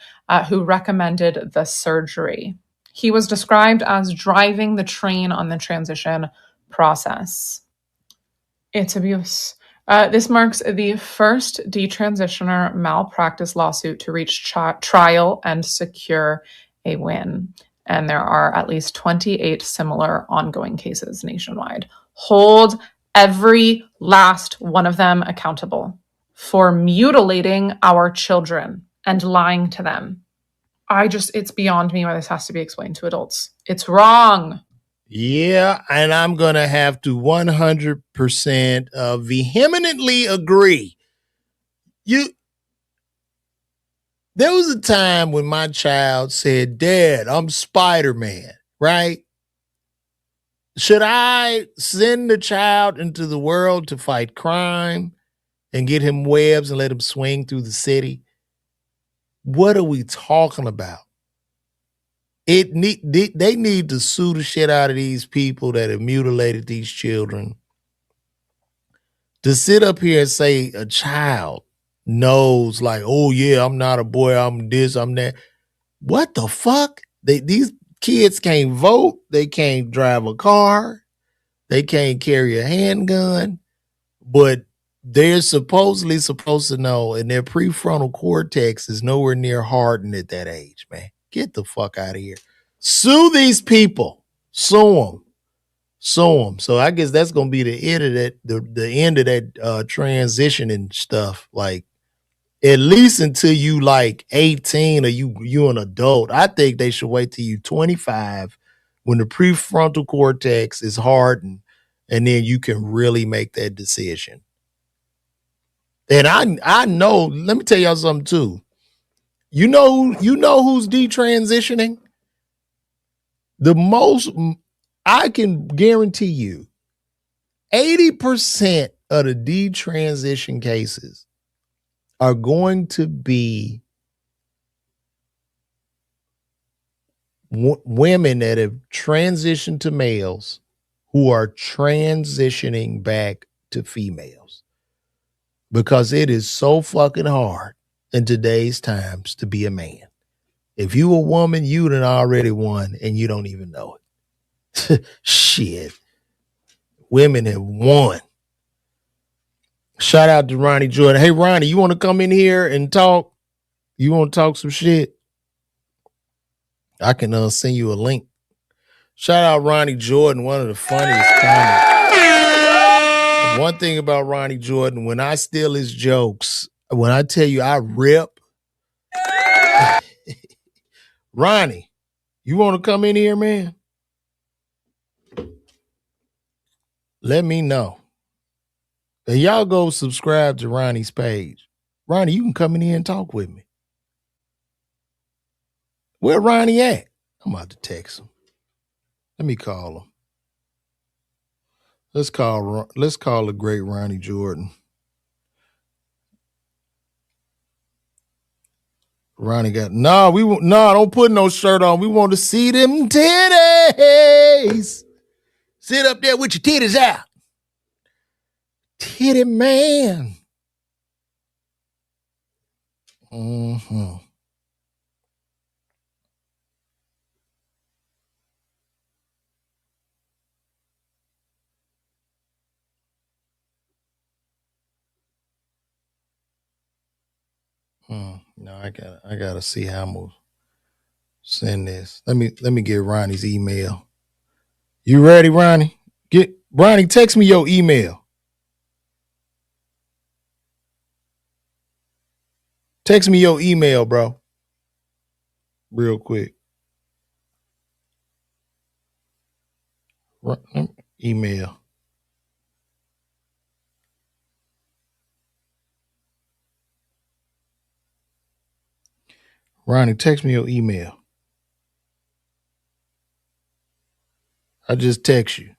who recommended the surgery. He was described as driving the train on the transition process. It's abuse. This marks the first detransitioner malpractice lawsuit to reach trial and secure a win. And there are at least 28 similar ongoing cases nationwide. Hold every last one of them accountable for mutilating our children and lying to them. It's beyond me why this has to be explained to adults. It's wrong. Yeah, and I'm going to have to 100% vehemently agree. There was a time when my child said, "Dad, I'm Spider-Man," right? Should I send the child into the world to fight crime and get him webs and let him swing through the city? What are we talking about? They need to sue the shit out of these people that have mutilated these children. To sit up here and say a child knows, like, oh yeah, I'm not a boy, I'm this, I'm that. What the fuck? These kids can't vote, they can't drive a car, they can't carry a handgun, but they're supposedly supposed to know, and their prefrontal cortex is nowhere near hardened at that age, man. Get the fuck out of here. Sue these people. Sue them. Sue them. So I guess that's gonna be the end of that. The end of that transitioning stuff. Like, at least until you like 18 or you an adult. I think they should wait till you 25 when the prefrontal cortex is hardened, and then you can really make that decision. And I know. Let me tell y'all something too. You know who's detransitioning? The most, I can guarantee you, 80% of the detransition cases are going to be women that have transitioned to males who are transitioning back to females, because it is so fucking hard in today's times to be a man. If you a woman, you done already won and you don't even know it. Shit. Women have won. Shout out to Ronnie Jordan. Hey, Ronnie, you want to come in here and talk? You want to talk some shit? I can send you a link. Shout out Ronnie Jordan, one of the funniest comics. One thing about Ronnie Jordan, when I steal his jokes, when I tell you I rip, Ronnie, you want to come in here, man? Let me know. And y'all go subscribe to Ronnie's page. Ronnie, you can come in here and talk with me. Where Ronnie at? I'm about to text him. Let me call him. Let's call the great Ronnie Jordan. Ronnie got don't put no shirt on. We want to see them titties. Sit up there with your titties out. Titty man. Mm-hmm. No, I gotta see how I'm gonna send this. Let me get Ronnie's email. You ready, Ronnie? Ronnie, text me your email. Text me your email, bro. Real quick. Email. Ronnie, text me your email. I just text you.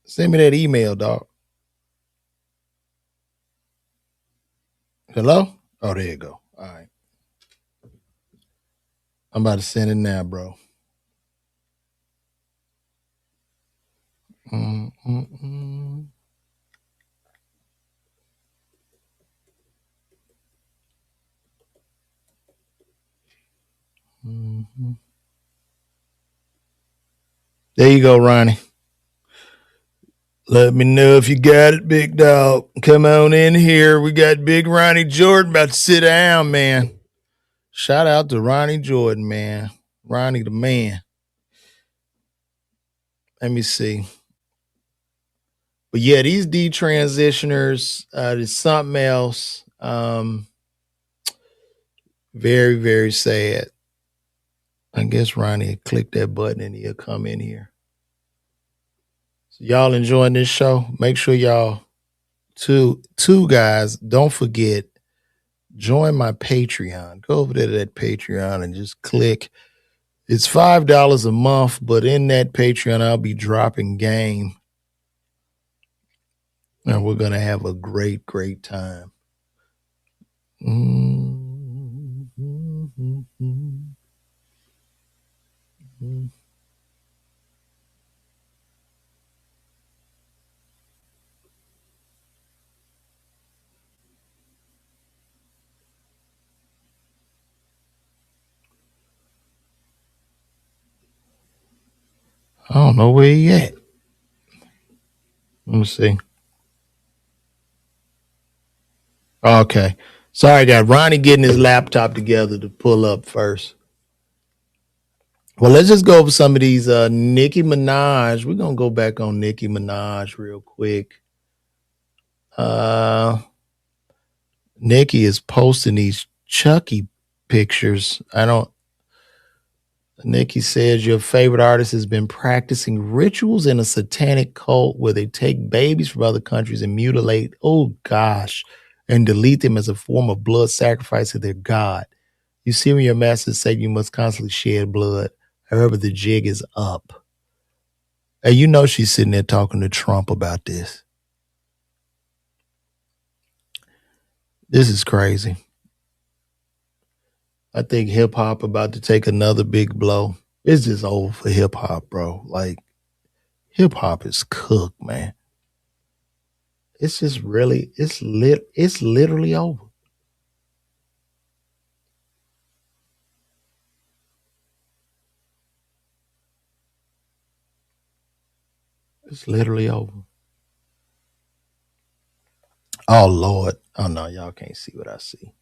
Send me that email, dog. Hello? Oh, there you go. All right. I'm about to send it now, bro. Mm-mm-mm. Mm-hmm. There you go, Ronnie. Let me know if you got it, big dog. Come on in here. We got big Ronnie Jordan about to sit down, man. Shout out to Ronnie Jordan, man. Ronnie the man. Let me see. But yeah, these detransitioners, there's something else. Very, very sad. I guess Ronnie click that button and he'll come in here. So y'all enjoying this show? Make sure y'all two guys, don't forget, join my Patreon. Go over there to that Patreon and just click. It's $5 a month, but in that Patreon, I'll be dropping game. And we're gonna have a great, great time. I don't know where he at. Let me see. Okay. Sorry, guys. Ronnie getting his laptop together to pull up first. Well, let's just go over some of these. Nicki Minaj. We're gonna go back on Nicki Minaj real quick. Nicki is posting these Chucky pictures. Nicki says your favorite artist has been practicing rituals in a satanic cult where they take babies from other countries and mutilate, oh gosh, and delete them as a form of blood sacrifice to their god. You see when your masters say you must constantly shed blood. However, the jig is up. And you know she's sitting there talking to Trump about this. This is crazy. I think hip hop about to take another big blow. It's just over for hip hop, bro. Like, hip hop is cooked, man. It's just really, it's literally over. It's literally over. Oh Lord. Oh no, y'all can't see what I see.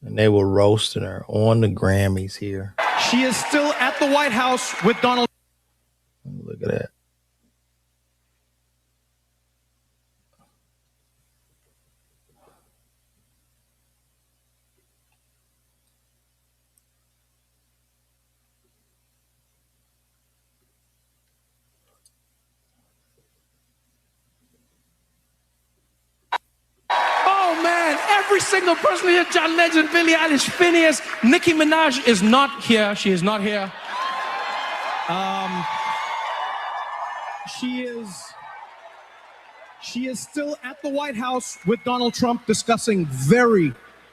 And they were roasting her on the Grammys here. She is still at the White House with Donald. Look at that. Oh man, every single person here, John Legend, Billie Eilish, Phineas, Nicki Minaj is not here. She is not here. She is still at the White House with Donald Trump discussing very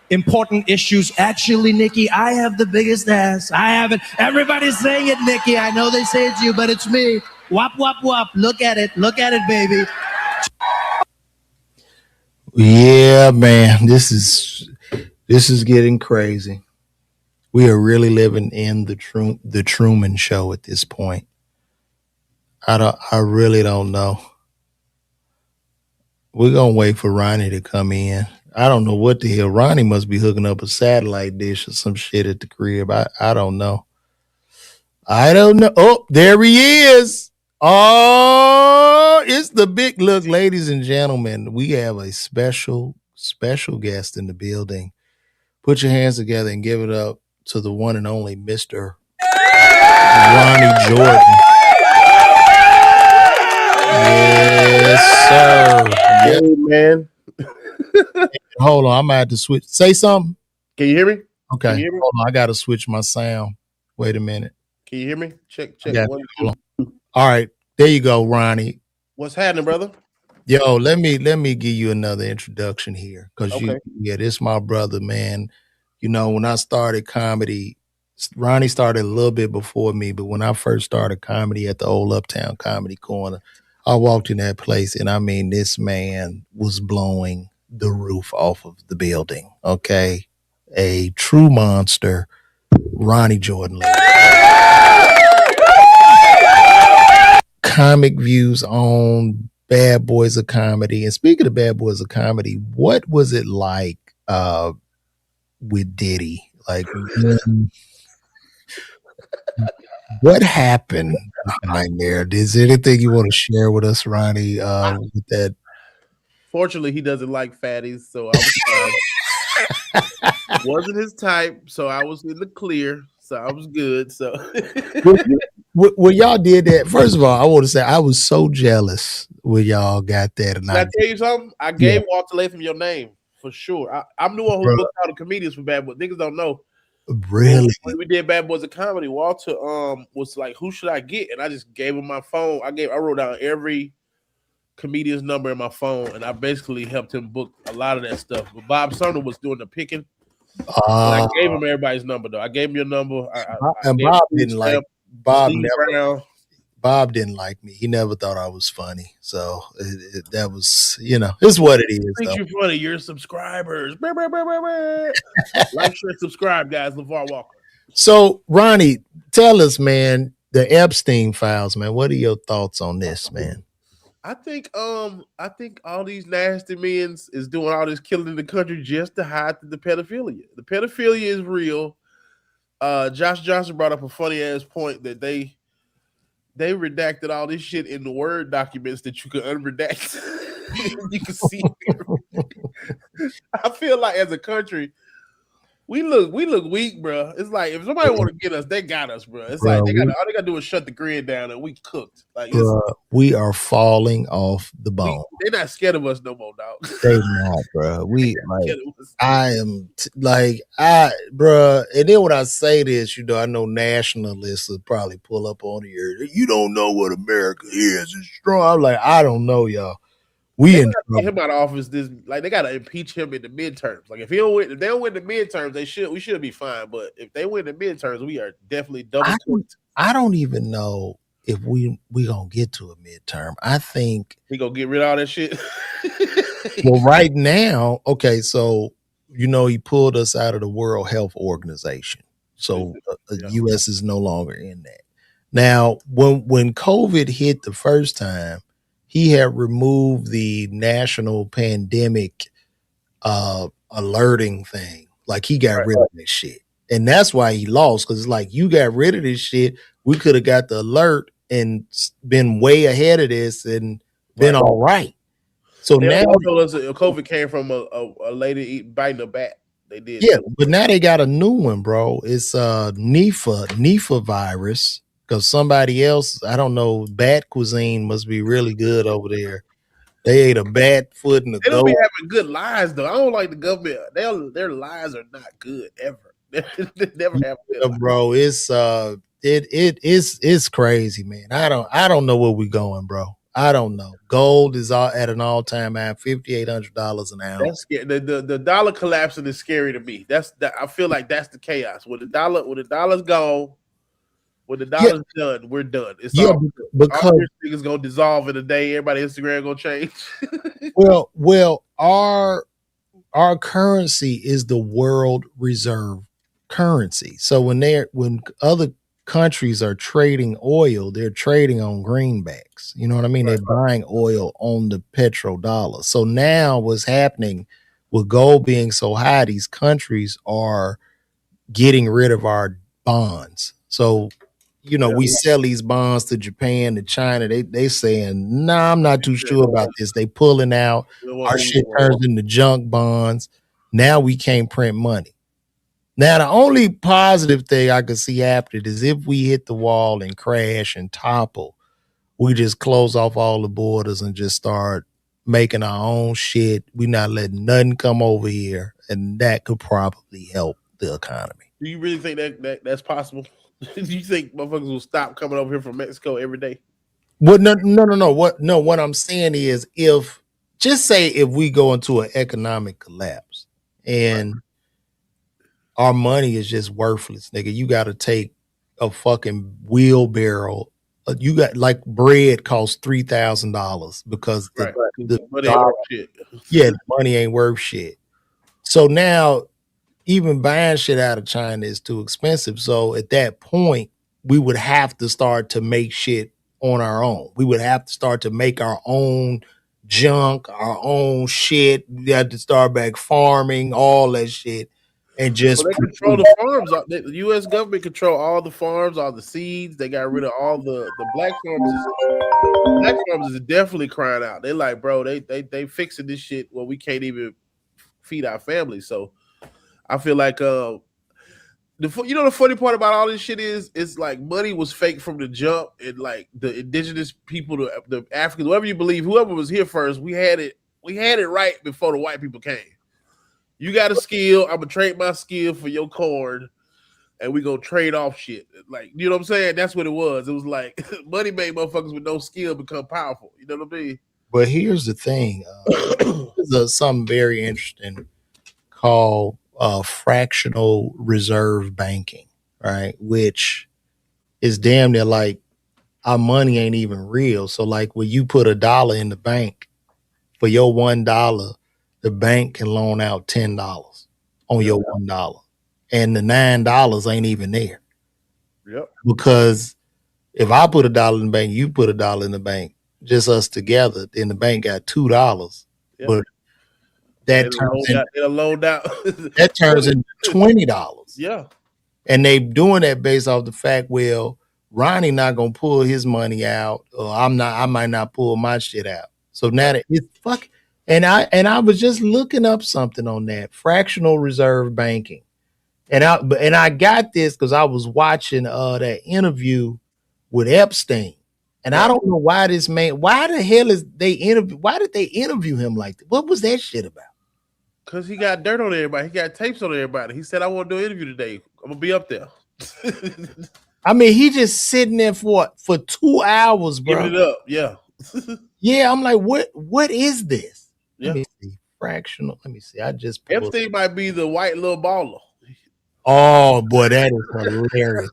important issues. Actually, Nicki, I have the biggest ass. I have it. Everybody's saying it, Nicki. I know they say it's you, but it's me. Wop, wop, wop. Look at it. Look at it, baby. Yeah, man. This is getting crazy. We are really living in the Truman Show at this point. I really don't know. We're gonna wait for Ronnie to come in. I don't know what the hell. Ronnie must be hooking up a satellite dish or some shit at the crib. I don't know. I don't know. Oh, there he is. Oh, it's the big look, ladies and gentlemen. We have a special guest in the building. Put your hands together and give it up to the one and only Mr. Ronnie Jordan. Yes, sir. Yes. Hey, man. Hold on, I'm gonna have to switch. Say something. Can you hear me? Okay. Can you hear me? Hold on, I gotta switch my sound. Wait a minute. Can you hear me? Check. Yeah, 1, hold 2. on. All right, there you go, Ronnie. What's happening, brother? Yo, let me give you another introduction here, because Okay. this is my brother, man. You know, when I started comedy, Ronnie started a little bit before me, but when I first started comedy at the old Uptown Comedy Corner, I walked in that place, and I mean, this man was blowing the roof off of the building. Okay, a true monster, Ronnie Jordan. Comic views on Bad Boys of Comedy. And speaking of Bad Boys of Comedy, what was it like with Diddy? Like, what happened behind there? Is there anything you want to share with us, Ronnie, with that? Fortunately, he doesn't like fatties, so I was fine. Wasn't his type, so I was in the clear, so I was good. So When y'all did that, first of all, I want to say I was so jealous when y'all got that. And Can I tell you something? I gave Walter Latham your name for sure. I'm the one who booked all the comedians for Bad Boys. Niggas don't know. Really? When we did Bad Boys of Comedy, Walter was like, "Who should I get?" And I just gave him my phone. I wrote down every comedian's number in my phone, and I basically helped him book a lot of that stuff. But Bob Sumner was doing the picking. I gave him everybody's number though. I gave him your number. And Bob didn't like Bob. Bob didn't like me. He never thought I was funny. So that was, it's what it is. Thinks you're funny. Your subscribers. Like, share, subscribe, guys. LeVar Walker. So, Ronnie, tell us, man, the Epstein files, man. What are your thoughts on this, man? I think all these nasty men is doing all this killing in the country just to hide the pedophilia. The pedophilia is real. Josh Johnson brought up a funny ass point that they redacted all this shit in the Word documents that you can unredact. You can see. I feel like as a country, we look weak, bro. It's like if somebody want to get us, they got us, bro. It's like all they gotta do is shut the grid down and we cooked. Like we are falling off the bone. They're not scared of us no more, dog. They not, bro. I am bro. And then when I say this, I know nationalists will probably pull up on here. You don't know what America is. It's strong. I'm like, I don't know, y'all. We get him out of office. They gotta impeach him in the midterms. Like if they don't win the midterms, we should be fine. But if they win the midterms, we are definitely double cooked. I don't even know if we gonna get to a midterm. I think we gonna get rid of all that shit. Well, right now, okay, so he pulled us out of the World Health Organization, so the U.S. is no longer in that. Now, when COVID hit the first time, he had removed the national pandemic alerting thing. Like he got rid of this shit. And that's why he lost, because it's like, you got rid of this shit. We could have got the alert and been way ahead of this and been all right. So now COVID came from a lady biting a bat. They did. Yeah, but now they got a new one, bro. It's Nipah virus. Because somebody else, I don't know, bat cuisine must be really good over there. They ate a bat foot and a goat. They don't be having good lies though. I don't like the government. Their lies are not good ever. They never have good lies. Bro. It's crazy, man. I don't know where we're going, bro. I don't know. Gold is at an all-time high, $5,800 an ounce. That's scary. The dollar collapsing is scary to me. I feel like that's the chaos. When the dollar's gone. When the dollar's done, we're done. It's because all this thing is gonna dissolve in a day. Everybody's Instagram gonna change. well, our currency is the world reserve currency. So when other countries are trading oil, they're trading on greenbacks. You know what I mean? Right. They're buying oil on the petrodollar. So now what's happening with gold being so high, these countries are getting rid of our bonds. So, you know, we sell these bonds to Japan, to China. They saying, nah, I'm not too sure about this. They pulling out. Our shit turns into junk bonds. Now we can't print money. Now, the only positive thing I could see happening is if we hit the wall and crash and topple, we just close off all the borders and just start making our own shit. We're not letting nothing come over here, and that could probably help the economy. Do you really think that's possible? Do you think motherfuckers will stop coming over here from Mexico every day? Well, no. What I'm saying is, if we go into an economic collapse and our money is just worthless, nigga, you got to take a fucking wheelbarrow. You got like bread costs $3,000 because the money ain't worth shit. Yeah, the money ain't worth shit. So now even buying shit out of China is too expensive. So at that point, we would have to start to make shit on our own. We would have to start to make our own junk, our own shit. We had to start back farming, all that shit. And just they control the farms. The U.S. government control all the farms, all the seeds. They got rid of all the black farms. Black farmers is definitely crying out. They're like, bro, they fixing this shit where we can't even feed our families. So I feel like the funny part about all this shit is it's like money was fake from the jump, and like the indigenous people, the Africans, whatever you believe, whoever was here first, we had it right before the white people came. You got a skill, I'm gonna trade my skill for your corn, and we gonna trade off shit. Like, you know what I'm saying? That's what it was. It was like money made motherfuckers with no skill become powerful. You know what I mean? But here's the thing. There's something very interesting called fractional reserve banking, right? Which is damn near like our money ain't even real. So like when you put $1 in the bank, for your $1, the bank can loan out $10 on your $1. And the $9 ain't even there. Yep. Because if I put $1 in the bank, you put $1 in the bank, just us together, then the bank got $2. Yep. But that turns into $20. Yeah. And they doing that based off the fact, well, Ronnie not gonna pull his money out, or I might not pull my shit out. So now that it's fuck. And I was just looking up something on that fractional reserve banking. And I got this because I was watching that interview with Epstein. And I don't know why this man, why the hell why did they interview him like that? What was that shit about? Because he got dirt on everybody. He got tapes on everybody. He said, I want to do an interview today. I'm going to be up there. I mean, he just sitting there for 2 hours, bro. Giving it up, yeah. Yeah, I'm like, what is this? Yeah. Let me see. Fractional. Let me see. I just Epstein might be the white little baller. Oh boy, that is hilarious.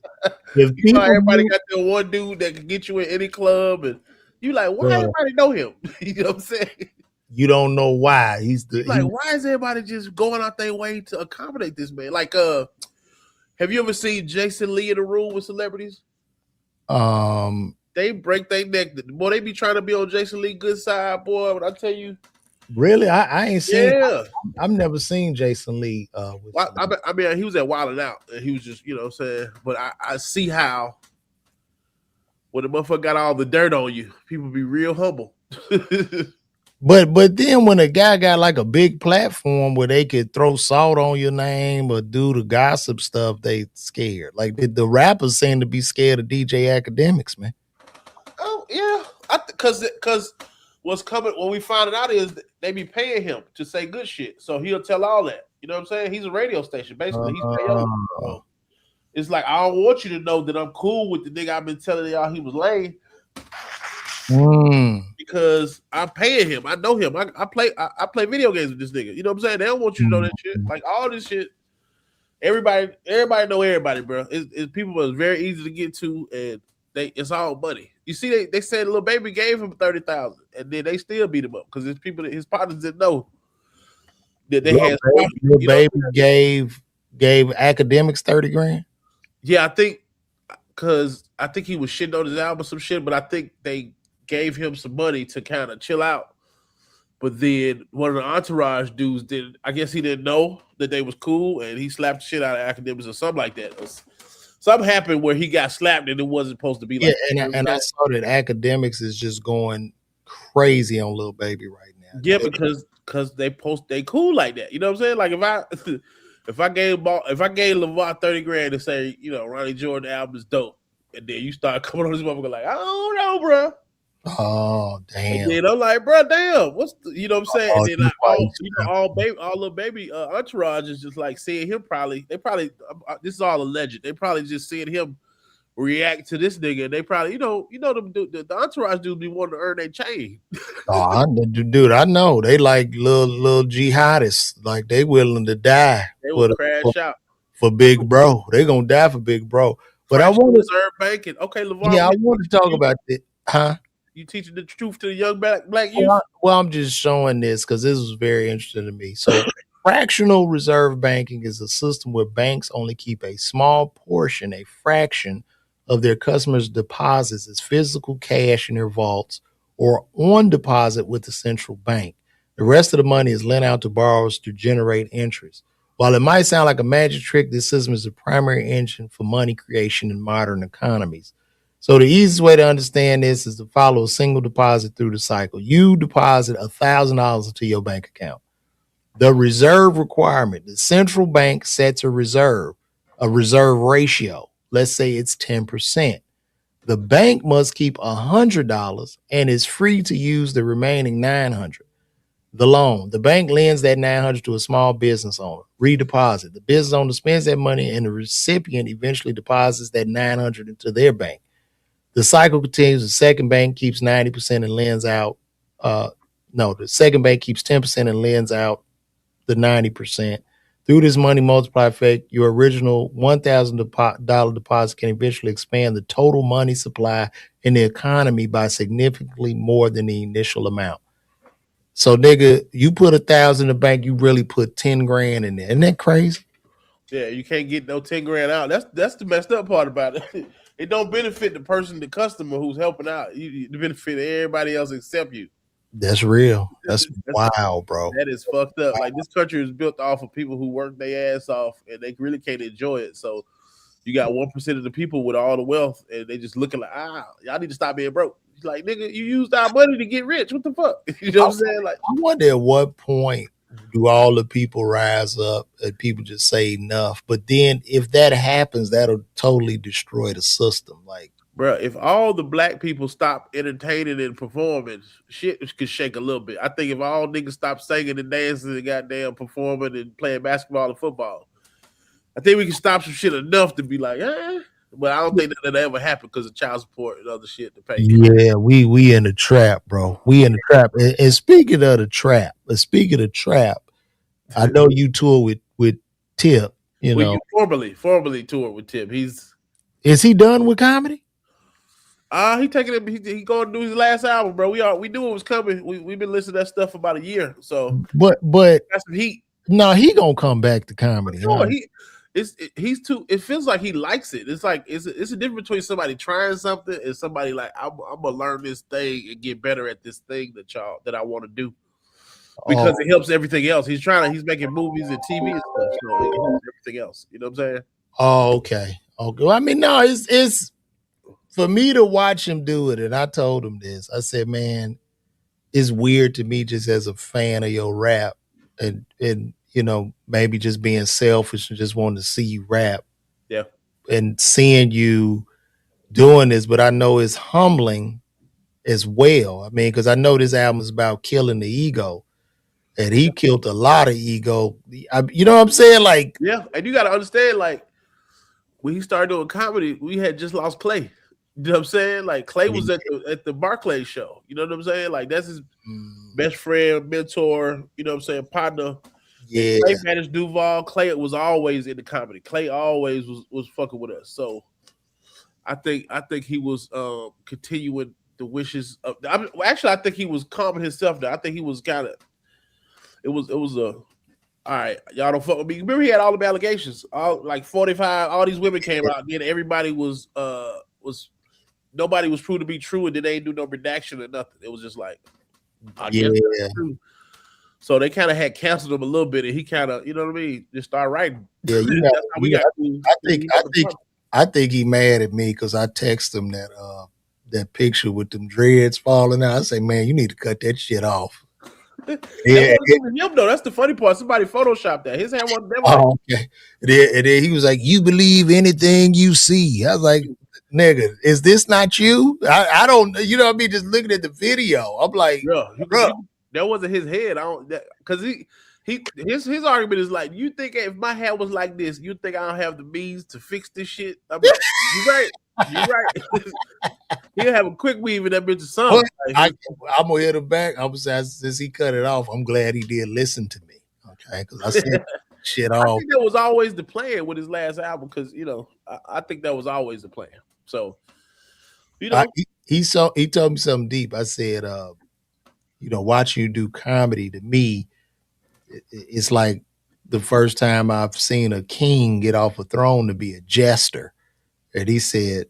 You know, everybody got that one dude that can get you in any club, and you like, why everybody know him? You know what I'm saying? You don't know why. Why is everybody just going out their way to accommodate this man? Like, have you ever seen Jason Lee in a room with celebrities? They break their neck. Boy, they be trying to be on Jason Lee good side, boy. When I tell you. Really? I ain't seen. Yeah. I've never seen Jason Lee. I mean, he was at Wild 'N Out, and he was just, you know what I'm saying? But I see how when the motherfucker got all the dirt on you, people be real humble. But then when a guy got like a big platform where they could throw salt on your name or do the gossip stuff, they scared. Like the rappers seem to be scared of DJ Academics, man. Oh yeah, because what's coming when we find it out is they be paying him to say good shit, so he'll tell all that. You know what I'm saying? He's a radio station, basically. He's so it's like, I don't want you to know that I'm cool with the nigga I've been telling y'all he was lame. Because I'm paying him. I know him. I play video games with this nigga. You know what I'm saying? They don't want you to know that shit. Like all this shit. Everybody know everybody, bro. It's people it's very easy to get to, and it's all money. You see, they said Lil Baby gave him $30,000, and then they still beat him up because his partners didn't know that they had. Lil Baby gave Academics $30,000. Yeah, I think because I think he was shitting on his album or some shit, but I think they gave him some money to kind of chill out. But then one of the entourage dudes did. I guess he didn't know that they was cool, and he slapped the shit out of academics or something like that. Something happened where he got slapped, and it wasn't supposed to be Yeah, like that. and I saw that academics is just going crazy on Lil Baby right now. Yeah, because they cool like that. You know what I'm saying? Like if I gave LeVar 30 grand to say, you know, Ronnie Jordan album is dope, and then you start coming on this motherfucker like, I don't know, bro. Oh damn! And then I'm like, bro, damn, what's you know what I'm saying? Oh, And then like, all Lil Baby entourage is just like seeing him this is all alleged. They probably just seeing him react to this nigga. They probably, the entourage dude be wanting to earn their chain. Dude, I know they like little jihadists. Like they willing to die They will crash out for Big Bro. They gonna die for Big Bro. But I want reserve banking. Okay, LeVar. Yeah, I want to talk about it, huh? You teaching the truth to the young black youth? Well, I'm just showing this because this was very interesting to me. So, fractional reserve banking is a system where banks only keep a small portion, a fraction of their customers' deposits as physical cash in their vaults or on deposit with the central bank. The rest of the money is lent out to borrowers to generate interest. While it might sound like a magic trick, this system is the primary engine for money creation in modern economies. So the easiest way to understand this is to follow a single deposit through the cycle. You deposit $1,000 into your bank account. The reserve requirement, the central bank sets a reserve ratio. Let's say it's 10%. The bank must keep $100 and is free to use the remaining $900. The loan, the bank lends that $900 to a small business owner. Redeposit. The business owner spends that money and the recipient eventually deposits that $900 into their bank. The cycle continues. The second bank keeps 90% and lends out. The second bank keeps 10% and lends out the 90%. Through this money multiply effect, your original $1,000 deposit can eventually expand the total money supply in the economy by significantly more than the initial amount. So, nigga, you put 1,000 in the bank, you really put 10 grand in there. Isn't that crazy? Yeah, you can't get no 10 grand out. That's the messed up part about it. It don't benefit the person, the customer who's helping out. You benefit everybody else except you. That's real. That's wow, bro. That is fucked up. Like, this country is built off of people who work their ass off and they really can't enjoy it. So you got 1% of the people with all the wealth and they just looking like, y'all need to stop being broke. It's like, nigga, you used our money to get rich. What the fuck? You know what I'm saying? Like, I wonder at what point do all the people rise up and people just say enough? But then if that happens, that'll totally destroy the system. Like, bro, if all the black people stop entertaining and performing, shit could shake a little bit. I think if all niggas stop singing and dancing and goddamn performing and playing basketball and football, I think we can stop some shit enough to be like, but I don't think that'll ever happen because of child support and other shit to pay. Yeah, we in the trap, bro. We in the trap. And speaking of the trap, I know you tour with Tip. You formally toured with Tip. Is he done with comedy? He taking it. He going to do his last album, bro. We knew it was coming. We've been listening to that stuff for about a year. So, but that's some heat. No, he gonna come back to comedy. Sure, he's too. It feels like he likes it. It's like it's a difference between somebody trying something and somebody like I'm gonna learn this thing and get better at this thing that I want to do because it helps everything else. He's making movies and TV and stuff, so it helps everything else. You know what I'm saying? Oh, okay. Okay. I mean, no, it's for me to watch him do it, and I told him this. I said, man, it's weird to me just as a fan of your rap and maybe just being selfish and just wanting to see you rap. Yeah. And seeing you doing this, but I know it's humbling as well. I mean, because I know this album is about killing the ego. And he killed a lot of ego. You know what I'm saying? Like, yeah, and you got to understand, like, when he started doing comedy, we had just lost Clay. You know what I'm saying? Like, Clay was at the Barclays show. You know what I'm saying? Like, that's his best friend, mentor, you know what I'm saying, partner. Yeah. Clay managed Duval. Clay was always in the comedy. Clay always was fucking with us. So I think he was continuing the wishes of. I think he was calming himself down. I think he was kind of. It was all right, y'all don't fuck with me. Remember he had all the allegations, all like 45. All these women came out. Then everybody was nobody was proved to be true, and then they ain't do no redaction or nothing. It was just like, I guess that's true. So they kind of had canceled him a little bit, and he kind of, you know what I mean, just started writing. Yeah, That's how we got. I think he mad at me because I text him that picture with them dreads falling out. I say, man, you need to cut that shit off. That wasn't even him though. That's the funny part. Somebody photoshopped that. His hand wasn't there. Oh, okay. And then he was like, "You believe anything you see?" I was like, "Nigga, is this not you?" I don't, you know what I mean? Just looking at the video, I'm like, bro, that wasn't his head. I don't, because his argument is like, you think if my hair was like this, you think I don't have the means to fix this shit? I'm like, you're right. He'll have a quick weave in that bitch or something. I'm gonna hit him back. I'm gonna say, since he cut it off, I'm glad he did listen to me. Okay, because I said shit off. I think that was always the plan with his last album, because I think that was always the plan. So he told me something deep. I said, watching you do comedy, to me, it's like the first time I've seen a king get off a throne to be a jester. And he said,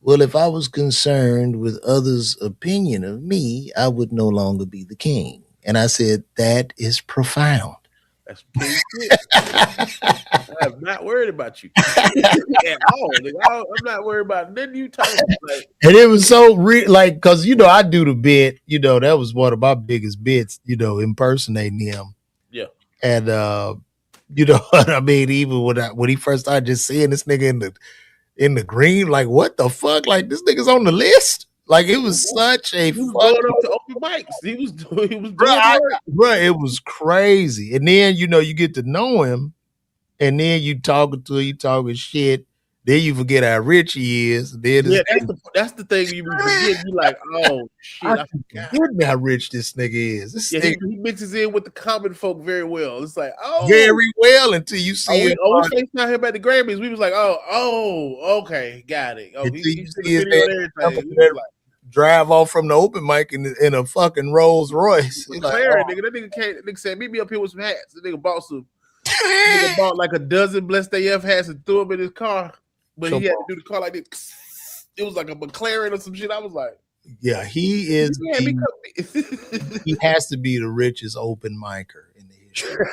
well, if I was concerned with others' opinion of me, I would no longer be the king. And I said, that is profound. That's king shit. I'm not worried about you at all. I'm not worried about nothing you talking about. And it was so like, because I do the bit, that was one of my biggest bits, impersonating him. Yeah. And you know what I mean? Even when he first started just seeing this nigga in the green, like, what the fuck? Like, this nigga's on the list. Like, it was such a he was going up to open mics. He was doing bro, it was crazy. And then you get to know him, and then you talking shit. Then you forget how rich he is. Then that's the thing you forget. You like, oh shit, I forget how rich this nigga is. He mixes in with the common folk very well. It's like, very well, until you see him. We FaceTime him at the Grammys. We was like, okay, got it. Oh, he see his video drive off from the open mic in a fucking Rolls Royce. McLaren, nigga. That nigga said, meet me up here with some hats. The nigga bought some. Nigga bought like a dozen Blessed AF hats and threw them in his car. But he had to do the car like this. It was like a McLaren or some shit. I was like, yeah, he is. He has to be the richest open micer in the history.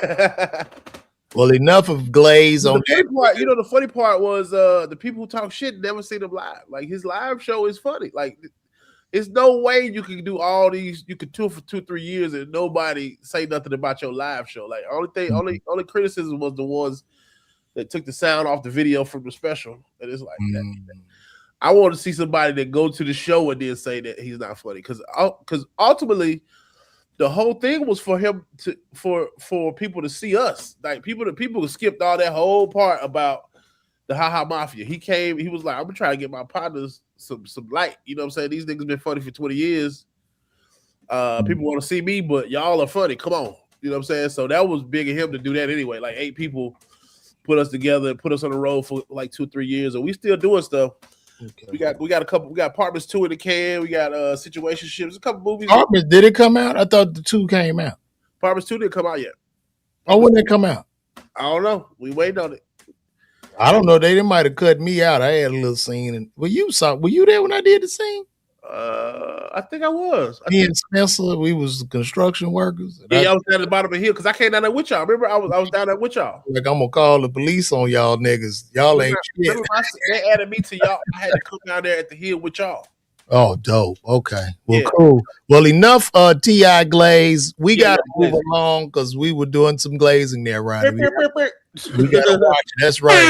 Well, enough of Glaze on that. The funny part was the people who talk shit never seen him live. Like, his live show is funny. Like, it's no way you can do all these. You could tour for 2-3 years and nobody say nothing about your live show. Like, only criticism was the ones that took the sound off the video from the special. And it's like that. I want to see somebody that go to the show and then say that he's not funny, because ultimately the whole thing was for him to for people to see us. Like, people skipped all that whole part about the Ha Mafia. He came, he was like, I'm gonna try to get my partners some light. You know what I'm saying? These niggas been funny for 20 years. People want to see me, but y'all are funny. Come on. You know what I'm saying? So that was big of him to do that anyway. Like, 8 people put us together and put us on the road for like 2-3 years, and we still doing stuff. Okay. We got a couple. We got Apartments 2 in the can. We got Situationships. A couple movies. Apartments, did it come out? I thought the 2 came out. Apartments 2 didn't come out yet. Oh, when did it come out? I don't know. We waiting on it. I don't know. They might have cut me out. I had a little scene. And were you there when I did the scene? I think I was. And Spencer, we was construction workers. Yeah, I was down at the bottom of the hill because I came down there with y'all. Remember, I was down there with y'all. Like, I'm gonna call the police on y'all niggas. Y'all ain't shit. They added me to y'all. I had to come down there at the hill with y'all. Oh, dope. Okay. Well, cool. Well, enough T.I. Glaze. We got to move along because we were doing some glazing there, Ronnie. We got to watch it. That's right.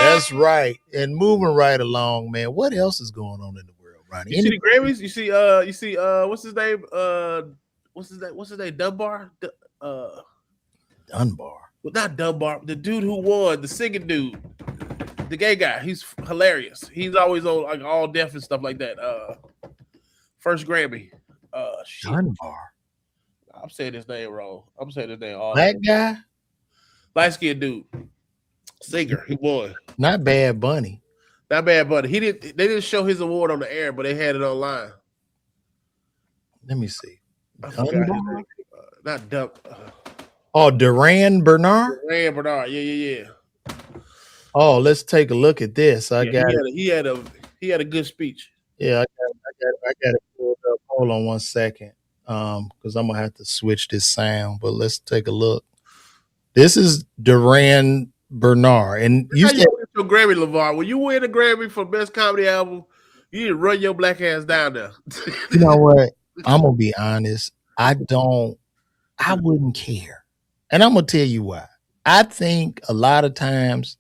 That's right. And moving right along, man. What else is going on in the world, Ronnie? You see the Grammys? You see what's his name? What's his name? Dunbar? Dunbar. Well, not Dunbar. The dude who won, the singing dude. The gay guy, he's hilarious. He's always on like All Deaf and stuff like that. First Grammy. Dunbar. I'm saying his name wrong. I'm saying his name all. Black guy? Light skinned dude. Singer. He won. Not Bad Bunny. Not Bad Bunny. They didn't show his award on the air, but they had it online. Let me see. I forgot his name. Not Dump. Oh, Duran Bernard. Duran Bernard. Yeah. Oh, let's take a look at this. I Yeah, got it. he had a good speech. Yeah, I got it pulled up. Hold on one second, because I'm gonna have to switch this sound. But let's take a look. This is Duran Bernard, and you How you said don't get your Grammy, LeVar? When you win a Grammy for Best Comedy Album, you need to run your black ass down there. you know what? I'm gonna be honest. I wouldn't care, and I'm gonna tell you why. I think a lot of times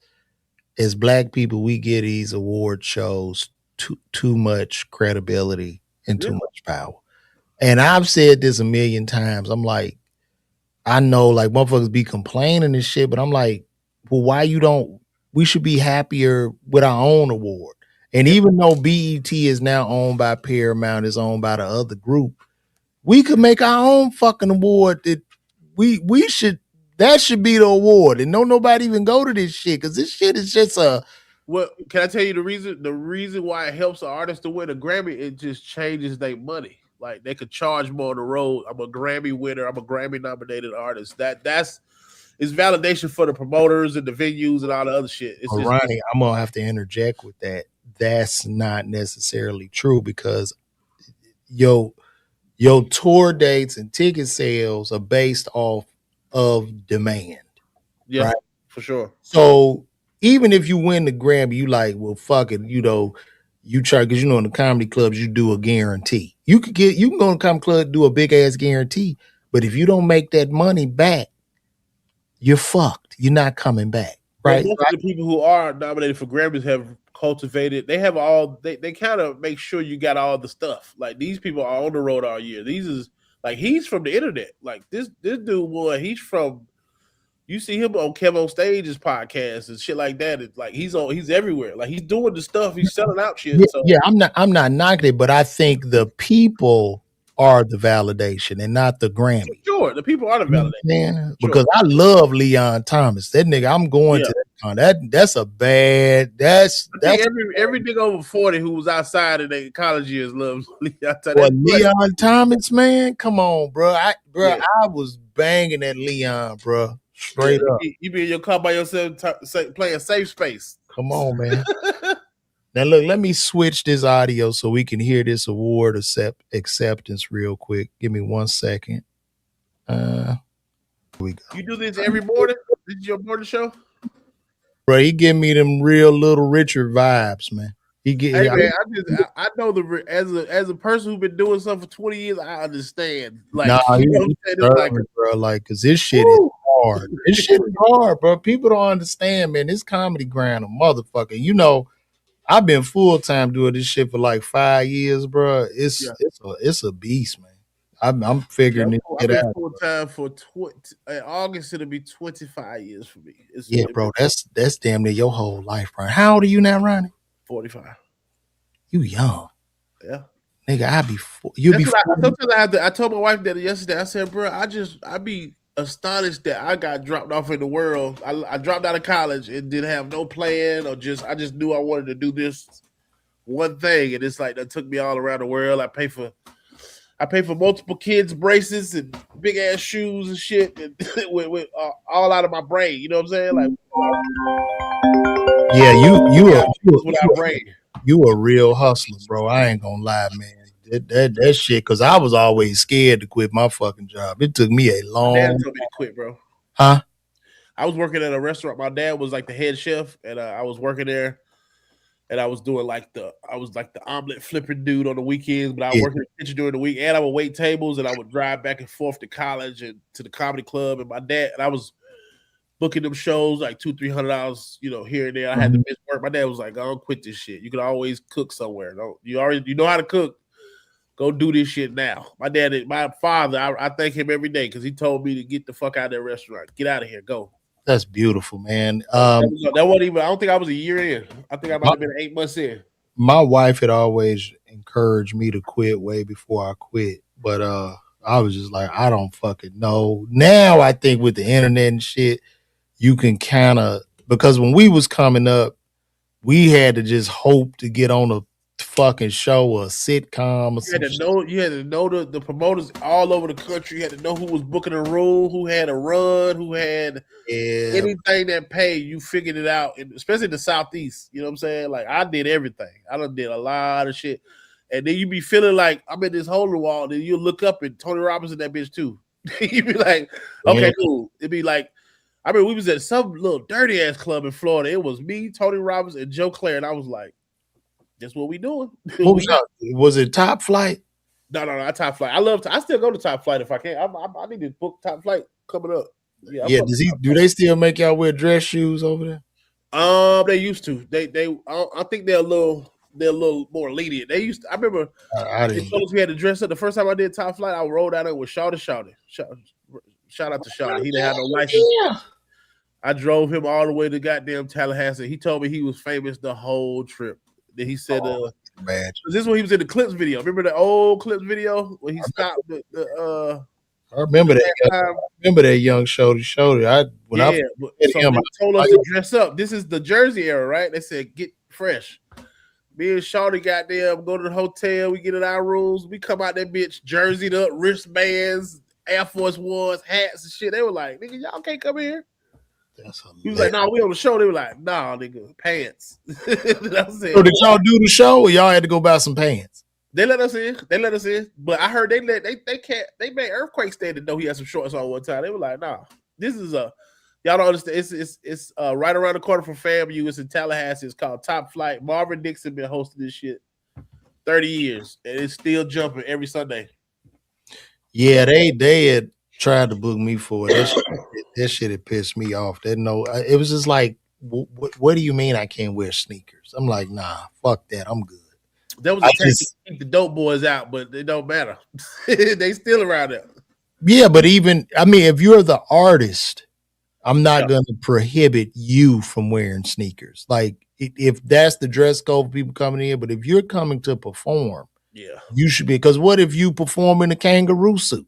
as black people, we get these award shows too much credibility and too much power. And I've said this a million times. I'm like, I know like motherfuckers be complaining and shit, but I'm like, well, why you don't? We should be happier with our own award. And even though BET is now owned by Paramount, is owned by the other group, we could make our own fucking award that we should. That should be the award, and don't nobody even go to this shit because this shit is just a. Well, can I tell you the reason? The reason why it helps an artist to win a Grammy, it just changes their money. Like they could charge more on the road. I'm a Grammy winner. I'm a Grammy nominated artist. That's it's validation for the promoters and the venues and all the other shit. It's just, Ronnie, I'm gonna have to interject with that. That's not necessarily true because your tour dates and ticket sales are based off of demand. yeah, right? for sure. So even if you win the Grammy, you like, well, fuck it, you try because in the comedy clubs you do a guarantee. You can go to the comedy club do a big ass guarantee, but if you don't make that money back, you're fucked. You're not coming back, right? Most of the people who are nominated for Grammys have cultivated. They have all. They kind of make sure you got all the stuff. Like these people are on the road all year. These is like he's from the internet. Like this dude, boy, he's from. You see him on Kevin on Stage's podcast and shit like that. It's like he's everywhere. Like he's doing the stuff. He's selling out shit. Yeah, I'm not knocking it, but I think the people are the validation and not the Grammy. Sure, the people are the validation. Because I love Leon Thomas. That nigga, I'm going to that. That's a bad. That's every nigga over 40 who was outside of their college years loves Leon Thomas. Well, Leon Thomas, man, come on, bro. I was banging at Leon, bro. Straight up. You be in your car by yourself playing Safe Space. Come on, man. Now look, let me switch this audio so we can hear this award acceptance real quick. Give me 1 second. Here we go. You do this every morning? This is your morning show? Bro, he give me them real Little Richard vibes, man. I know as a person who's been doing something for 20 years, I understand. Like, cause this shit is hard. This shit is hard, bro. People don't understand, man. This comedy grind a motherfucker. I've been full time doing this shit for like 5 years, bro. It's a beast, man. I'm figuring it out. Full time for August. It'll be 25 years for me. Bro. That's damn near your whole life, Ronnie. How old are you now, Ronnie? 45. You young. Yeah. Nigga, I told my wife that yesterday. I said, bro, I be astonished that I got dropped off in the world. I dropped out of college and didn't have no plan I just knew I wanted to do this one thing. And it's like that took me all around the world. I pay for multiple kids' braces and big ass shoes and shit and with all out of my brain. You know what I'm saying? Like, yeah, you a real hustler, bro. I ain't gonna lie, man. That shit, because I was always scared to quit my fucking job. It took me a long time. My dad told me to quit, bro. Huh? I was working at a restaurant. My dad was like the head chef, and I was working there, and I was doing the omelet flipping dude on the weekends, but I worked in the kitchen during the week, and I would wait tables, and I would drive back and forth to college and to the comedy club, and I was booking them shows like $200-$300, here and there. I had to miss work. My dad was like, "Don't quit this shit. You can always cook somewhere. You know how to cook. Go do this shit now." My father, I thank him every day because he told me to get the fuck out of that restaurant. Get out of here. Go. That's beautiful, man. That wasn't even. I don't think I was a year in. I think I might have been 8 months in. My wife had always encouraged me to quit way before I quit, but I was just like, I don't fucking know. Now I think with the internet and shit, you can kind of, because when we was coming up, we had to just hope to get on fucking show or a sitcom or You some had to shit. know. You had to know the promoters all over the country. You had to know who was booking a room, who had a run, who had anything that paid. You figured it out, and especially in the Southeast. You know what I'm saying? Like I did everything. I done did a lot of shit, and then you be feeling like I'm in this hole in the wall. Then you look up and Tony Robbins in that bitch too. You be like, okay, cool. It'd be like, I mean, we was at some little dirty ass club in Florida. It was me, Tony Robbins, and Joe Claire, and I was like, that's what we doing. Was it Top Flight? No, Top Flight. I still go to Top Flight if I can. I need to book Top Flight coming up. Yeah. Do they still make y'all wear dress shoes over there? They used to. I think they're a little more lenient. They used to. I remember they told us we had to dress up. The first time I did Top Flight, I rolled out there with Shawty. Shout out to Shawty. He didn't have no license. Yeah. I drove him all the way to goddamn Tallahassee. He told me he was famous the whole trip. Then he said, this is when he was in the Clips video. Remember the old Clips video when he stopped I remember that. I remember that young Shorty. I told us to dress up. This is the Jersey era, right? They said get fresh. Me and Shorty goddamn go to the hotel. We get in our rooms. We come out that bitch jerseyed up, wristbands, Air Force Ones, hats and shit. They were like, nigga, y'all can't come here. He was like, no, we on the show. They were like, nah, nigga, pants. So did y'all do the show or y'all had to go buy some pants? They let us in. But I heard they made Earthquake stay to know he had some shorts on one time. They were like, nah, this is y'all don't understand. It's right around the corner from FAMU. It's in Tallahassee. It's called Top Flight. Marvin Dixon been hosting this shit 30 years. And it's still jumping every Sunday. Yeah, they had tried to book me for it. That shit had pissed me off. It was just like, what do you mean I can't wear sneakers? I'm like, nah, fuck that. I'm good. That was a tactic to keep the dope boys out, but it don't matter. They still around there. Yeah, but if you're the artist, I'm not going to prohibit you from wearing sneakers. Like, if that's the dress code for people coming in, but if you're coming to perform, you should be. Because what if you perform in a kangaroo suit?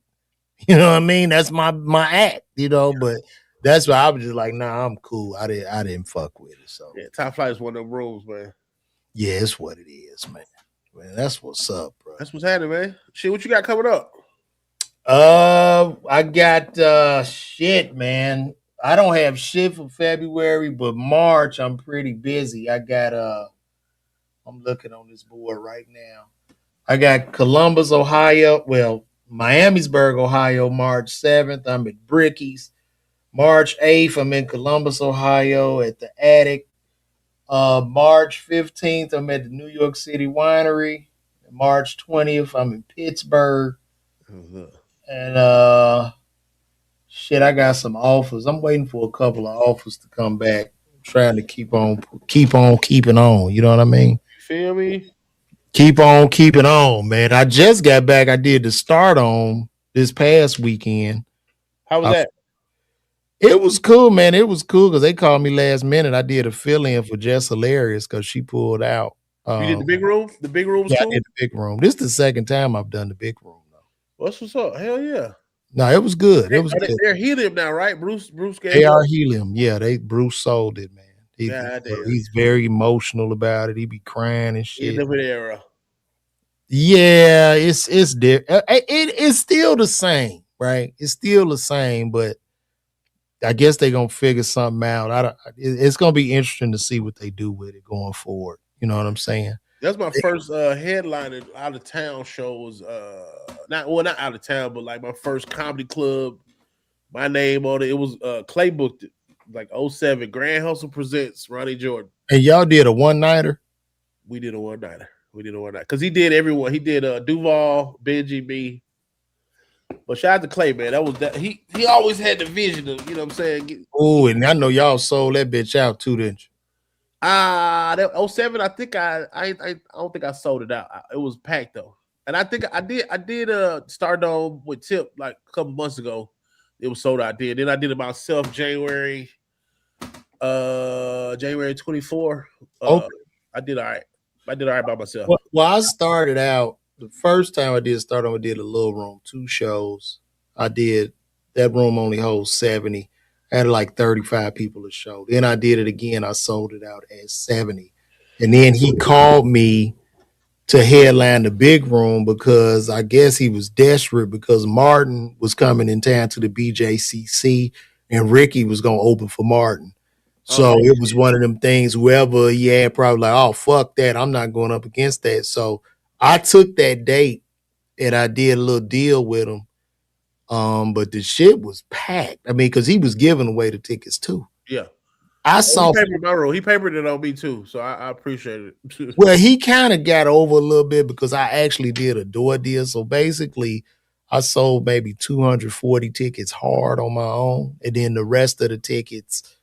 You know what I mean? That's my act, but that's why I was just like, nah, I'm cool. I didn't fuck with it. So Top Flight is one of them rules, man. Yeah, it's what it is, man. That's what's up, bro. That's what's happening, man. Shit, what you got coming up? I got shit, man. I don't have shit for February, but March I'm pretty busy. I got I'm looking on this board right now. I got Columbus, Ohio. Well, Miamisburg, Ohio, March 7th. I'm at Bricky's. March 8th, I'm in Columbus, Ohio at the Attic. March 15th, I'm at the New York City Winery. March 20th, I'm in Pittsburgh. And I got some offers. I'm waiting for a couple of offers to come back. I'm trying to keep on keeping on. You know what I mean? Feel me? Keep on keeping on, man. I just got back. I did the Start On this past weekend. How was that? It was cool, man. It was cool because they called me last minute. I did a fill-in for Jess Hilarious because she pulled out. You did the big room? The big room was cool? I did the big room. This is the second time I've done the big room, though. What's up? Hell yeah. No, it was good. It was good. They're helium now, right? Bruce They are helium. Yeah, Bruce sold it, man. He's very emotional about it. He be crying and shit. Different era. Yeah, it's different. It's still the same, right? It's still the same, but I guess they're gonna figure something out. It's gonna be interesting to see what they do with it going forward. You know what I'm saying? That's my first headlining out of town show was not out of town, but like my first comedy club. My name on it. It was Clay booked it like 07. Grand Hustle presents Ronnie Jordan. And y'all did a one-nighter? We did a one-nighter. Because he did everyone. He did Duval, Benji, me. But shout out to Clay, man. That was that. He always had the vision of, you know what I'm saying? Oh, and I know y'all sold that bitch out too, didn't you? That 07, I think I don't think I sold it out. It was packed though. And I think I did Stardome with Tip like a couple months ago. It was sold out there. Then I did it myself January 24. Okay. I did all right. By myself. Well, I started out the first time I did Stardome. I did a little room, 2 shows. I did that room only holds 70. I had like 35 people a show. Then I did it again. I sold it out at 70. And then he called me to headline the big room because I guess he was desperate because Martin was coming in town to the BJCC and Ricky was gonna open for Martin. So it was one of them things. Whoever he had probably like, oh fuck that, I'm not going up against that. So I took that date and I did a little deal with him. But the shit was packed. I mean, because he was giving away the tickets too. Yeah. I saw he papered my role. He papered it on me too, so I appreciate it. well, he kind of got over a little bit because I actually did a door deal. So basically, I sold maybe 240 tickets hard on my own, and then the rest of the tickets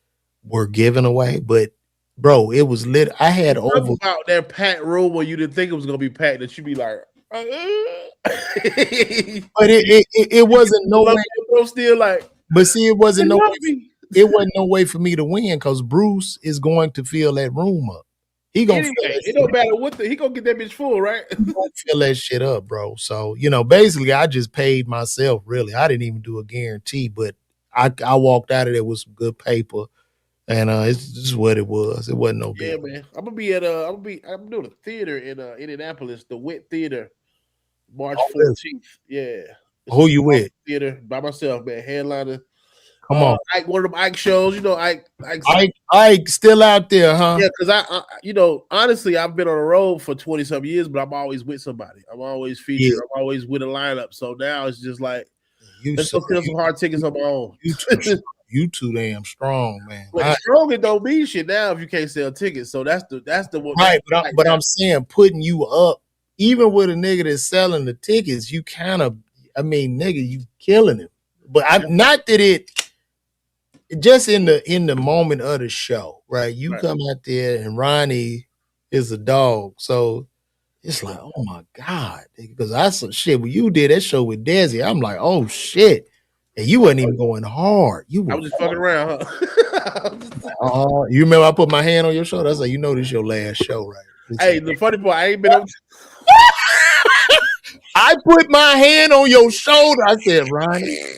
were given away. But bro, it was lit. I had over about that packed room where you didn't think it was gonna be packed, that you'd be like, but it wasn't no way. Still like, but see, it wasn't no way. It wasn't no way for me to win because Bruce is going to fill that room up. He gonna anyway, it don't matter what he gonna get that bitch full, right? He gonna fill that shit up, bro. So basically, I just paid myself. Really, I didn't even do a guarantee, but I walked out of there with some good paper, and it's just what it was. It wasn't no big. Yeah, man. I'm doing a theater in Indianapolis, the Wit Theater, March 14th. Yeah. Who you with? Theater by myself, man. Headliner. Come on, Ike, one of them Ike shows. Ike still out there, huh? Yeah, because I honestly, I've been on the road for 20-some years, but I'm always with somebody. I'm always featured. Yeah. I'm always with a lineup. So now it's just like, let's go sell some hard tickets on my own. You too damn strong, man. But strong it don't mean shit now if you can't sell tickets. So that's the one. Right, but I'm saying putting you up, even with a nigga that's selling the tickets, you kind of, I mean, nigga, you killing him. But not that it. Just in the moment of the show, right? You come out there and Ronnie is a dog, so it's like, oh my god, because I saw shit when you did that show with Desi. I'm like, oh shit, and you wasn't even going hard. I was just fucking around, huh? You remember I put my hand on your shoulder? I was like, this is your last show, right? Hey, the funny part, I ain't been up. I put my hand on your shoulder. I said, Ronnie.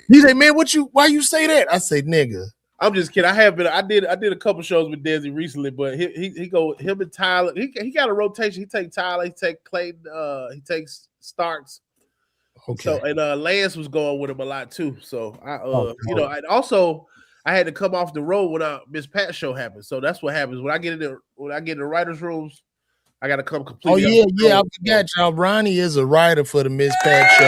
He said, man, why you say that? I say, nigga. I'm just kidding. I did a couple shows with Desi recently, but him and Tyler, he got a rotation. He take Tyler, he take Clayton, he takes Starks. Okay. So and Lance was going with him a lot too. So I had to come off the road when Miss Pat show happened. So that's what happens when I get in the writers' rooms. I got to come completely. Oh yeah. I forgot y'all. Ronnie is a writer for the Miss Pat show.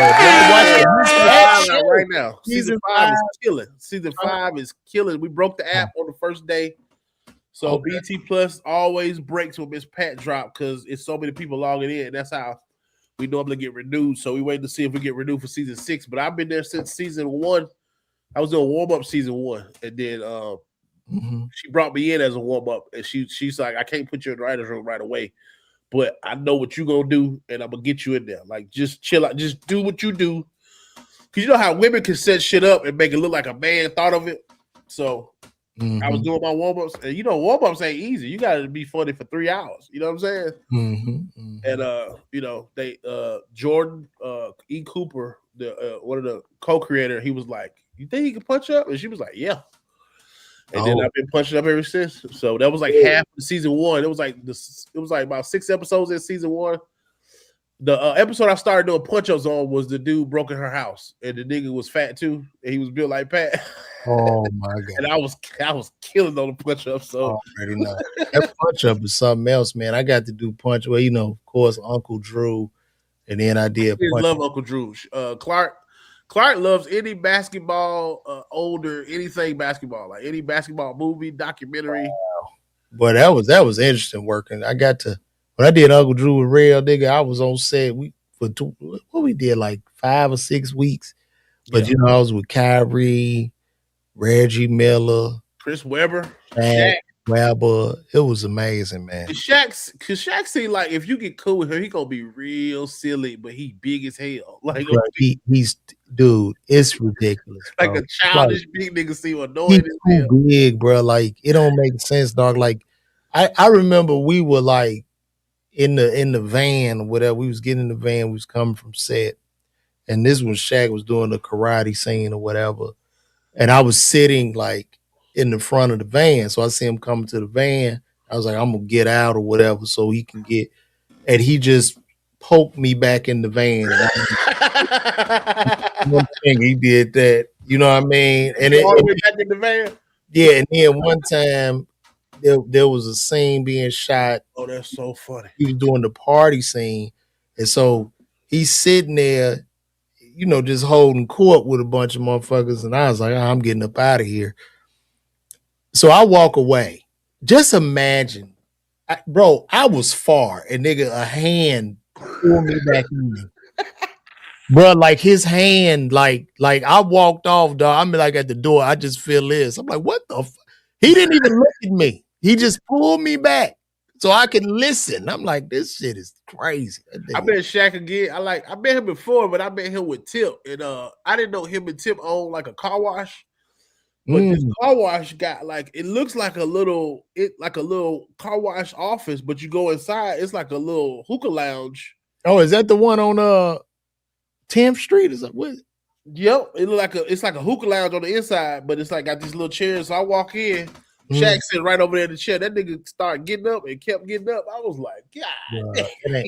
Right now, season 5 is killing. Season 5 is killing. We broke the app on the first day, so BT Plus always breaks when Miss Pat drop because it's so many people logging in. That's how we normally get renewed. So we waiting to see if we get renewed for season 6. But I've been there since season 1. I was doing warm up season 1, and then she brought me in as a warm up, and she's like, I can't put you in the writers' room right away. But I know what you're going to do, and I'm going to get you in there. Like, just chill out. Just do what you do. Because you know how women can set shit up and make it look like a man thought of it? So I was doing my warm-ups. And, warm-ups ain't easy. You got to be funny for 3 hours. You know what I'm saying? And, they Jordan E. Cooper, one of the co-creator, he was like, you think he can punch up? And she was like, yeah. And then I've been punching up ever since. So that was like half of season 1. It was like about 6 episodes in season 1. The episode I started doing punch-ups on was the dude broke in her house, and the nigga was fat too, and he was built like Pat. Oh my god! And I was killing on the punch-up. So already know that punch-up is something else, man. I got to do punch. Well, of course, Uncle Drew, and then I did. I love Uncle Drew. Clark loves any basketball, anything basketball, like any basketball movie, documentary. Wow. But that was interesting working. I got to when I did Uncle Drew with Real nigga, I was on set. We did like 5 or 6 weeks. But I was with Kyrie, Reggie Miller, Chris Webber, Shaq Webber. It was amazing, man. Cause Shaq seemed like if you get cool with him, he gonna be real silly, but he big as hell. Like he's dude, it's ridiculous. Like bro. A childish big nigga seem annoying as hell. Big, bro. Like it don't make sense, dog. Like I remember we were like in the van or whatever. We was getting in the van. We was coming from set, and this was Shaq was doing the karate scene or whatever, and I was sitting like in the front of the van. So I see him coming to the van. I was like, I'm gonna get out or whatever so he can get. and he just poked me back in the van. One thing he did that, you know what I mean? And all the way back in the van. yeah, and then one time there was a scene being shot. Oh, that's so funny. He was doing the party scene, and so he's sitting there, you know, just holding court with a bunch of motherfuckers, and I was like, I'm getting up out of here. So I walk away. Just imagine, bro, I was far, and nigga, a hand pulled me back in. Bro, like his hand, like I walked off, dog. I'm like at the door. I just feel this. I'm like, what the? He didn't even look at me. He just pulled me back so I can listen. I'm like, this shit is crazy. I met Shaq again. I met him before, but I met him with Tip, and I didn't know him and Tip owned like a car wash. But this car wash got like, it looks like a little car wash office, but you go inside, it's like a little hookah lounge. Oh, is that the one on 10th Street? Is that what? Yep, it's like a hookah lounge on the inside, but it's like got these little chairs. So I walk in, Shaq sitting right over there in the chair. That nigga started getting up and kept getting up. I was like, God,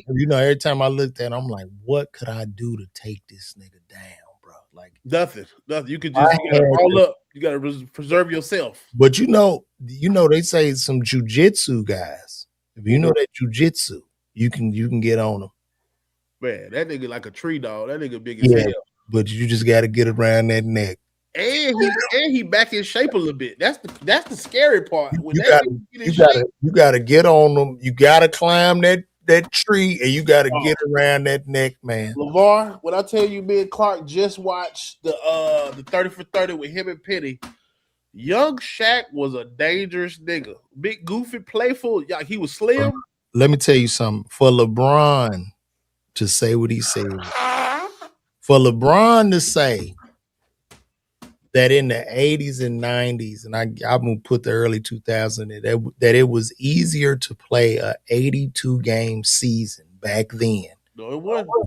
you know, every time I looked at him, I'm like, what could I do to take this nigga down, bro? Like nothing. You could just roll up. You got to preserve yourself. But you know, they say some jujitsu guys. If you know that jujitsu, you can get on them. Man, that nigga like a tree dog. That nigga big as hell. But you just got to get around that neck. And he back in shape a little bit. That's the scary part. When you got to get on them. You got to climb that tree, and you got to get around that neck, man. LeVar, when I tell you, me and Clark just watched the 30 for 30 with him and Penny. Young Shaq was a dangerous nigga. Big, goofy, playful. Yeah, he was slim. Let me tell you something. For LeBron to say what he said, for LeBron to say that in the 80s and 90s, and I'm going to put the early 2000s, that it was easier to play a 82-game season back then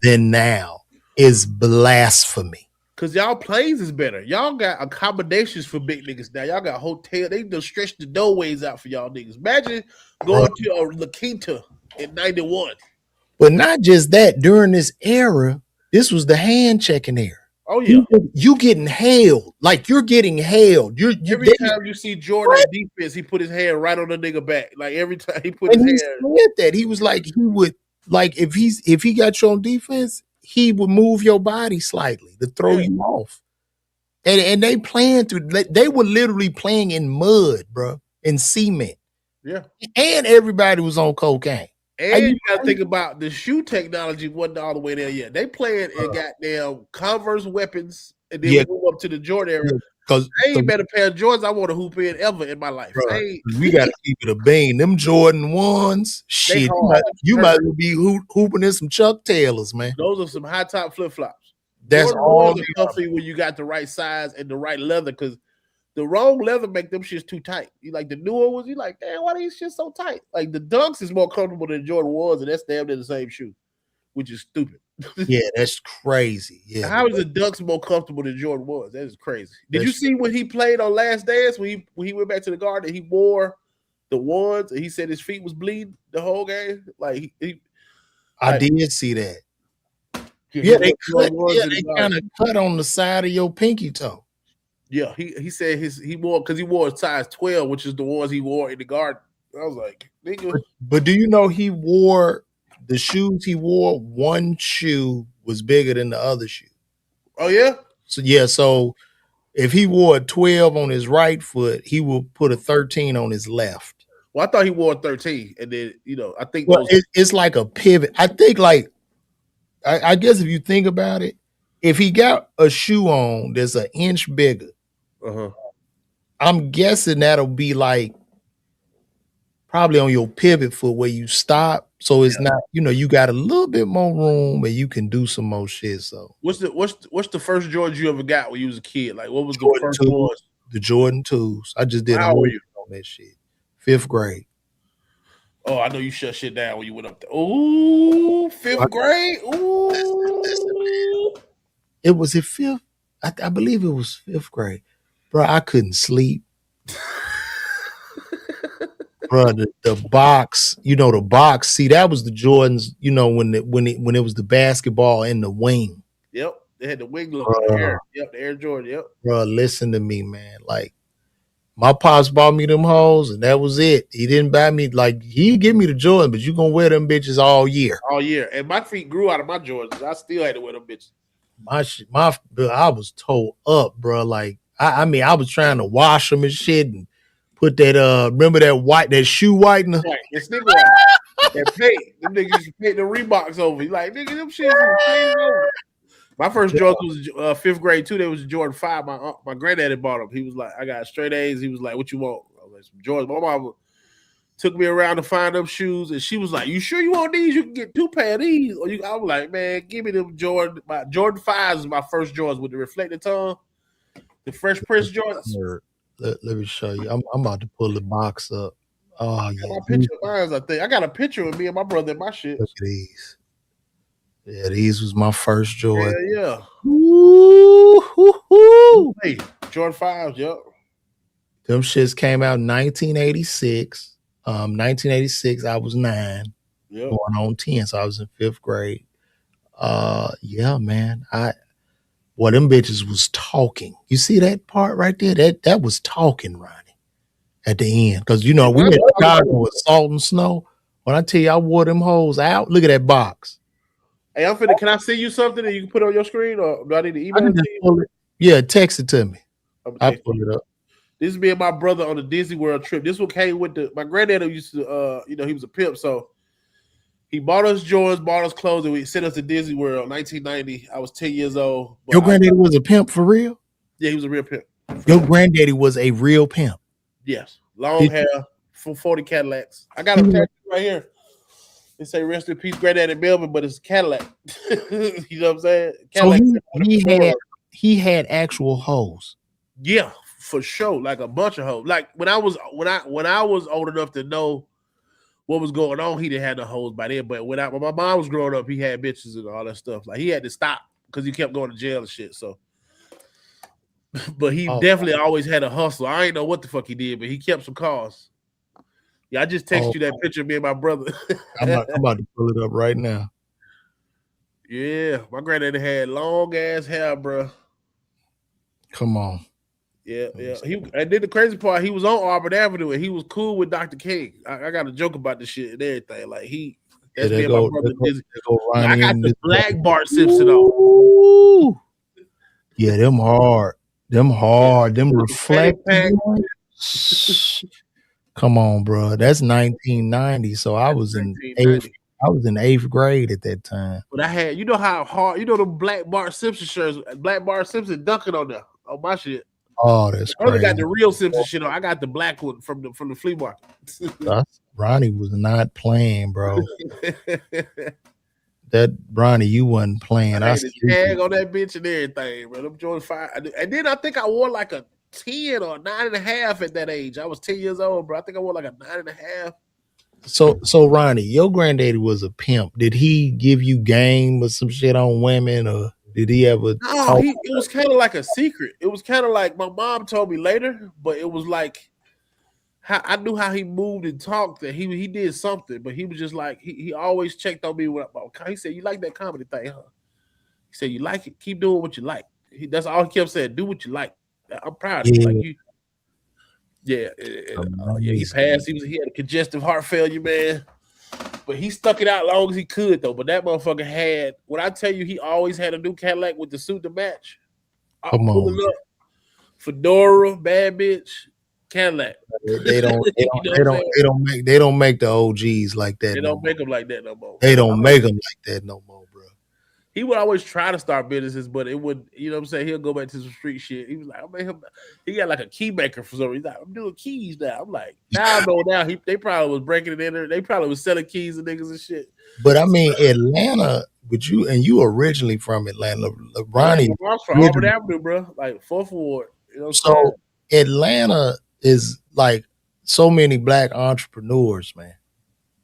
than now is blasphemy. Because y'all plays is better. Y'all got accommodations for big niggas now. Y'all got hotel. They just stretch the doorways out for y'all niggas. Imagine going to a La Quinta in 91. But not just that. During this era, this was the hand checking era. Oh yeah, you getting hailed like you're getting hailed. Every time you see Jordan on defense, he put his hand right on the nigga back. Like every time he put his hand. Said that he was like he would like if he got you on defense, he would move your body slightly to throw you off. And they playing through. They were literally playing in mud, bro, in cement. Yeah, and everybody was on cocaine. And you gotta think about the shoe technology wasn't all the way there yet. They playing in goddamn Converse weapons, and then we move up to the Jordan era. Because I ain't been a pair of Jordans I want to hoop in ever in my life. Bro, we gotta keep it a bean. Them Jordan 1s, shit, you might be hooping in some Chuck Taylors, man. Those are some high top flip flops. That's Jordan all comfy when you got the right size and the right leather, because the wrong leather make them shits too tight. You like the newer ones, you like, damn, why are these shits so tight? Like the Dunks is more comfortable than Jordan 1s, and that's damn near the same shoe, which is stupid. Yeah, that's crazy. Yeah. How is the Dunks more comfortable than Jordan 1s? That is crazy. Did you see when he played on Last Dance, when he went back to the Garden, he wore the 1s and he said his feet was bleeding the whole game? Like I did see that. Yeah, they kind of cut on the side of your pinky toe. Yeah, he said he wore a size 12, which is the ones he wore in the Garden. I was like, nigga. But do you know he wore the shoes he wore? One shoe was bigger than the other shoe. Oh yeah. So if he wore a 12 on his right foot, he will put a 13 on his left. Well, I thought he wore a 13, and then I think it's like a pivot. I think I guess if you think about it, if he got a shoe on that's an inch bigger, I'm guessing that'll be like probably on your pivot foot where you stop. So it's not, you got a little bit more room and you can do some more shit. So what's the first Jordans you ever got when you was a kid? Like what was the first ones? The Jordan 2s. I just did on that shit. 5th grade. Oh, I know you shut shit down when you went up there. Ooh, 5th grade. Ooh. It was at 5th. I believe it was 5th grade. Bro, I couldn't sleep. bro. The box, the box. See, that was the Jordans. When it was the basketball in the wing. Yep, they had the wing look on the Air. Yep, the Air Jordan. Yep, bro. Listen to me, man. Like my pops bought me them hoes, and that was it. He didn't buy me he give me the Jordan, but you gonna wear them bitches all year. All year, and my feet grew out of my Jordans. I still had to wear them bitches. I was tore up, bro. Like I mean, I was trying to wash them and shit, and put that remember that shoe whitener, right? The sneaker white, that paint. Them niggas used to paint the Reeboks over. You like nigga, them shits over. My first Jordans was 5th grade too. They was Jordan 5. My granddaddy bought them. He was like, I got straight A's. He was like, what you want? I was like, some Jordans. My mama took me around to find them shoes, and she was like, you sure you want these? You can get 2 pair of these. I was like, man, give me them Jordan. My Jordan 5s is my first Jordans with the reflective tongue. The Fresh Prince Jordans. Let me show you. I'm about to pull the box up. Oh yeah. My picture of mine, I think. I got a picture of me and my brother in my shit. Look at these. Yeah, these was my first Jordan. Yeah. Ooh. Hey, Jordan 5s, yep. Them shits came out in 1986. 1986, I was 9. Yep. Going on 10, so I was in 5th grade. Yeah, man. Them bitches was talking. You see that part right there? That was talking, Ronnie, at the end. Because, we went to Chicago with Salt and Snow. When I tell you I wore them hoes out, look at that box. Hey, can I send you something that you can put on your screen, or do I need to email it to you? Yeah, text it to me. I'll pull it up. This is me and my brother on the Disney World trip. This one came with my granddad used to, he was a pimp, so he bought us Jordans, bought us clothes, and we sent us to Disney World. 1990. I was 10 years old. Your granddaddy was a pimp for real? Yeah, he was a real pimp. Your granddaddy was a real pimp. Yes, long hair, 40 Cadillacs. I got a tattoo right here. They say rest in peace, granddaddy Melvin, but it's Cadillac. You know what I'm saying? Cadillac. So he had actual hoes. Yeah, for sure, like a bunch of hoes. Like when I was old enough to know what was going on, he didn't have no hoes by then. But when my mom was growing up, he had bitches and all that stuff. Like he had to stop because he kept going to jail and shit. So, but he definitely always had a hustle. I ain't know what the fuck he did, but he kept some cars. Yeah, I just texted you that picture of me and my brother. I'm about to pull it up right now. Yeah, my granddaddy had long ass hair, bro. Come on. Yeah. And then the crazy part, he was on Auburn Avenue and he was cool with Dr. King. I got a joke about this shit and everything. Like that's me and my brother. I got the black Bart Simpson on. Yeah, them hard. Them reflective. Come on, bro. That's 1990. So I was in 8th grade at that time. But I had, how hard, the black Bart Simpson shirts, black Bart Simpson dunking on my shit. Oh, that's crazy. I only got the real Simpson shit on. I got the black one from the flea market. Ronnie was not playing, bro. That Ronnie, you wasn't playing. I had the tag on that bitch and everything, bro. Them Jordan 5. And then I think I wore like a 10 or 9.5 at that age. I was 10 years old, bro. I think I wore like a 9.5. So Ronnie, your granddaddy was a pimp. Did he give you game or some shit on women, or did he ever? No, it was kind of like a secret. It was kind of like my mom told me later, but it was like I knew how he moved and talked, that he did something, but he was just like he always checked on me. He said, "You like that comedy thing, huh?" He said, "You like it? Keep doing what you like." That's all he kept saying. Do what you like. I'm proud of you. Like you. Yeah, he passed. He had a congestive heart failure, man. But he stuck it out as long as he could, though. But that motherfucker had, when I tell you, he always had a new Cadillac with the suit to match. Come on. Up. Fedora, bad bitch, Cadillac. They don't make the OGs like that. They don't make them like that no more. They don't make them like that no more, bro. He would always try to start businesses, but it would, you know what I'm saying? He'll go back to some street shit. He was like, he got like a key maker for some reason. He's like, I'm doing keys now. I'm like, they probably was breaking it in there. They probably was selling keys to niggas and shit. But I mean, Atlanta, you originally from Atlanta, Ronnie. I'm from Auburn Avenue, bro. Like 4th Ward. You know what I'm saying? Atlanta is like so many black entrepreneurs, man.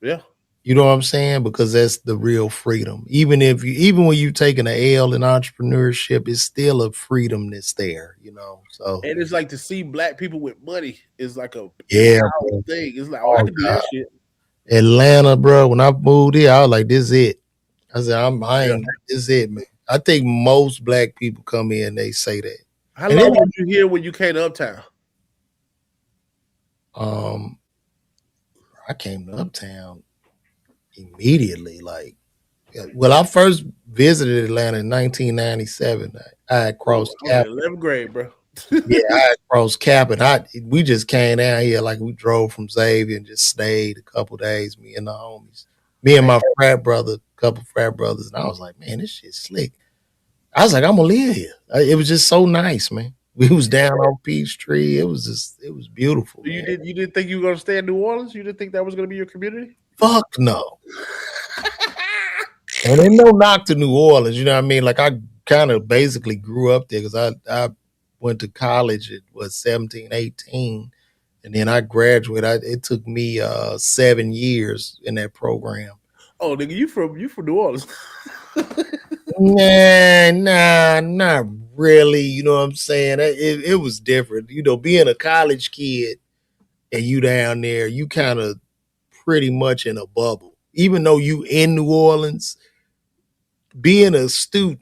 Yeah. You know what I'm saying? Because that's the real freedom. Even when you taking an L in entrepreneurship, it's still a freedom that's there, you know. So And it's like to see black people with money is like a yeah, empowering bro. thing. It's like, oh, I Oh can do God. that shit. Atlanta, bro. When I moved here, I was like, this is it. I said, I Yeah. ain't this is it, man. I think most black people come in, they say that. How And then long was you here when you came to Uptown? um I came to Uptown immediately. Like, well, I first visited Atlanta in 1997. I had Oh, crossed I was in Cap. 11th grade, bro. Yeah, I had crossed Cap, and we just came down here. Like, we drove from Xavier and just stayed a couple days. Me and the homies, me and my frat brother, couple frat brothers, and I was like, man, this shit's slick. I was like, I'm gonna live here. It was just so nice, man. We was down on Peachtree. It was beautiful, You man. didn't think you were gonna stay in New Orleans? You didn't think that was gonna be your community? Fuck no. And ain't no knock to New Orleans, you know what I mean? Like, I kind of basically grew up there because I went to college at 17, 18, and then I graduated. It took me 7 years in that program. Oh, nigga, you from New Orleans? Nah, not really. You know what I'm saying? It was different. You know, being a college kid and you down there, you kind of pretty much in a bubble. Even though you in New Orleans, being a student,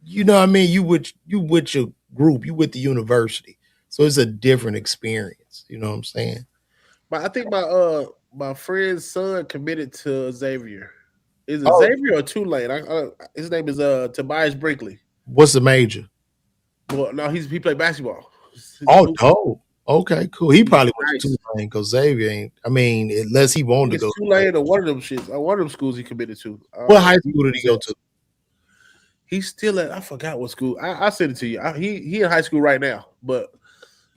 you know what I mean? You with your group, you with the university. So it's a different experience. You know what I'm saying? But I think my friend's son committed to Xavier. Is it Oh, Xavier or Tulane? His name is Tobias Brinkley. what's the major? Well, no, he played basketball. Oh, dope. Okay, cool. He He's probably went to nice. Tulane because Xavier ain't. I mean, unless he I wanted think to it's go. Tulane or one of them shits. One of them schools he committed to. What high school did he go to? He's still at. I forgot what school. I sent it to you. He in high school right now, but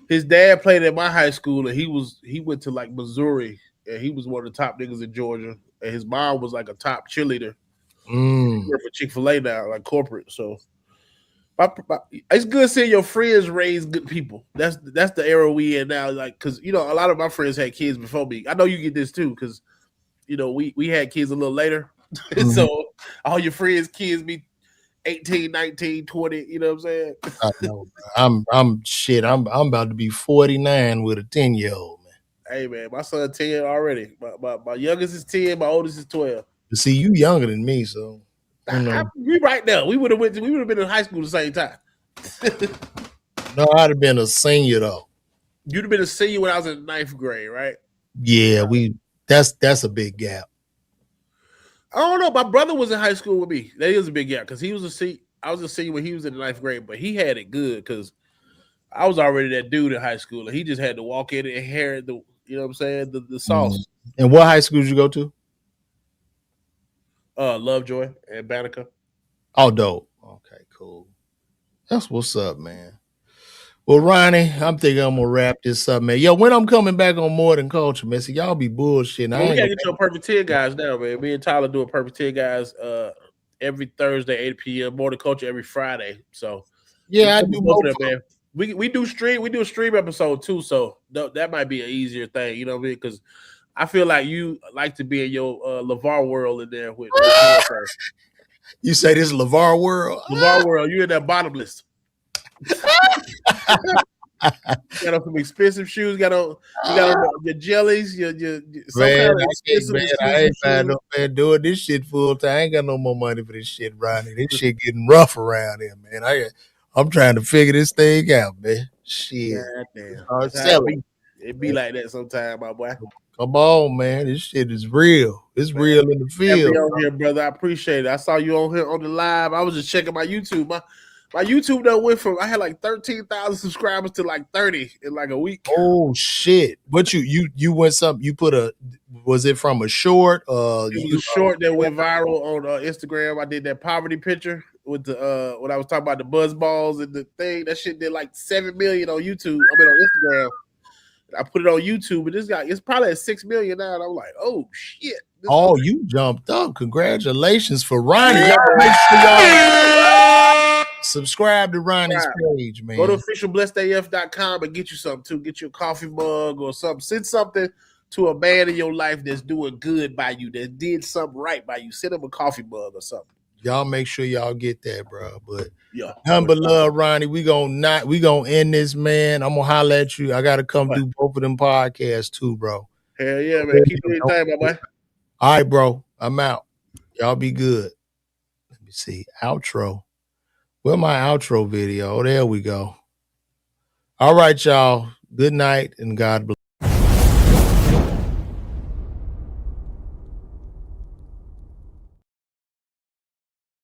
his dad played at my high school, and he went to like Missouri, and he was one of the top niggas in Georgia, and his mom was like a top cheerleader. She worked for Chick-fil-A now, like corporate. So it's good seeing your friends raise good people. That's the era we in now. Like, cause you know, a lot of my friends had kids before me. I know you get this too, because you know, we had kids a little later. So all your friends' kids be 18, 19, 20, you know what I'm saying? I know. I'm shit. I'm about to be 49 with a 10-year-old, man. Hey man, my son 10 already. My youngest is 10, my oldest is 12. But see, you younger than me, so you know. We right now. We would have been in high school at the same time. No, I'd have been a senior though. You'd have been a senior when I was in 9th grade, right? Yeah, that's a big gap. I don't know. My brother was in high school with me. That is a big gap because he was a senior. I was a senior when he was in the 9th grade, but he had it good because I was already that dude in high school, and he just had to walk in and inherit the, you know what I'm saying, the sauce. And what high school did you go to? Lovejoy and Banneker. Oh, dope. Okay, cool. That's what's up, man. Well, Ronnie, I'm thinking I'm gonna wrap this up, man. Yo, when I'm coming back on More Than Culture, man, see, y'all be bullshitting. Well, we gotta get your Perfect 10 guys now, man. Me and Tyler do a Perfect 10 guys every Thursday, 8 p.m. More Than Culture every Friday. So yeah, I do both, man. We do a stream episode too, so that might be an easier thing, you know what I mean? Because I feel like you like to be in your LeVar world in there with you say this is LeVar world? LeVar world, you in that bottomless. Got on some expensive shoes. Got on your jellies. Your some man, kind of expensive I ain't buying no man doing this shit full time. I ain't got no more money for this shit, Ronnie. This shit getting rough around here, man. I'm trying to figure this thing out, man. Shit. It be like that sometimes, my boy. Come on, man. This shit is real. It's real in the field. On here, brother. I appreciate it. I saw you on here on the live. I was just checking my YouTube. My YouTube though went from I had like 13,000 subscribers to like 30 in like a week. Oh shit! But you went something? You put was it from a short? It was a short that went viral on Instagram. I did that poverty picture with the when I was talking about the buzz balls and the thing. That shit did like 7 million on YouTube. I mean on Instagram. I put it on YouTube, and this guy it's probably at 6 million now. And I'm like, oh shit! You jumped up! Congratulations for Ronnie. Y'all make sure y'all subscribe to Ronnie's page, man. Go to officialblessedaf.com and get you something too. Get you a coffee mug or something. Send something to a man in your life that's doing good by you, that did something right by you. Send him a coffee mug or something. Y'all make sure y'all get that, bro. But Yeah. none but love, Ronnie. We gonna end this, man. I'm gonna holler at you. I gotta come do both of them podcasts too, bro. Hell yeah, man. Keep doing your thing, my boy. All right, bro. I'm out. Y'all be good. Let me see. Outro. Where my outro video? Oh, there we go. All right, y'all. Good night and God bless.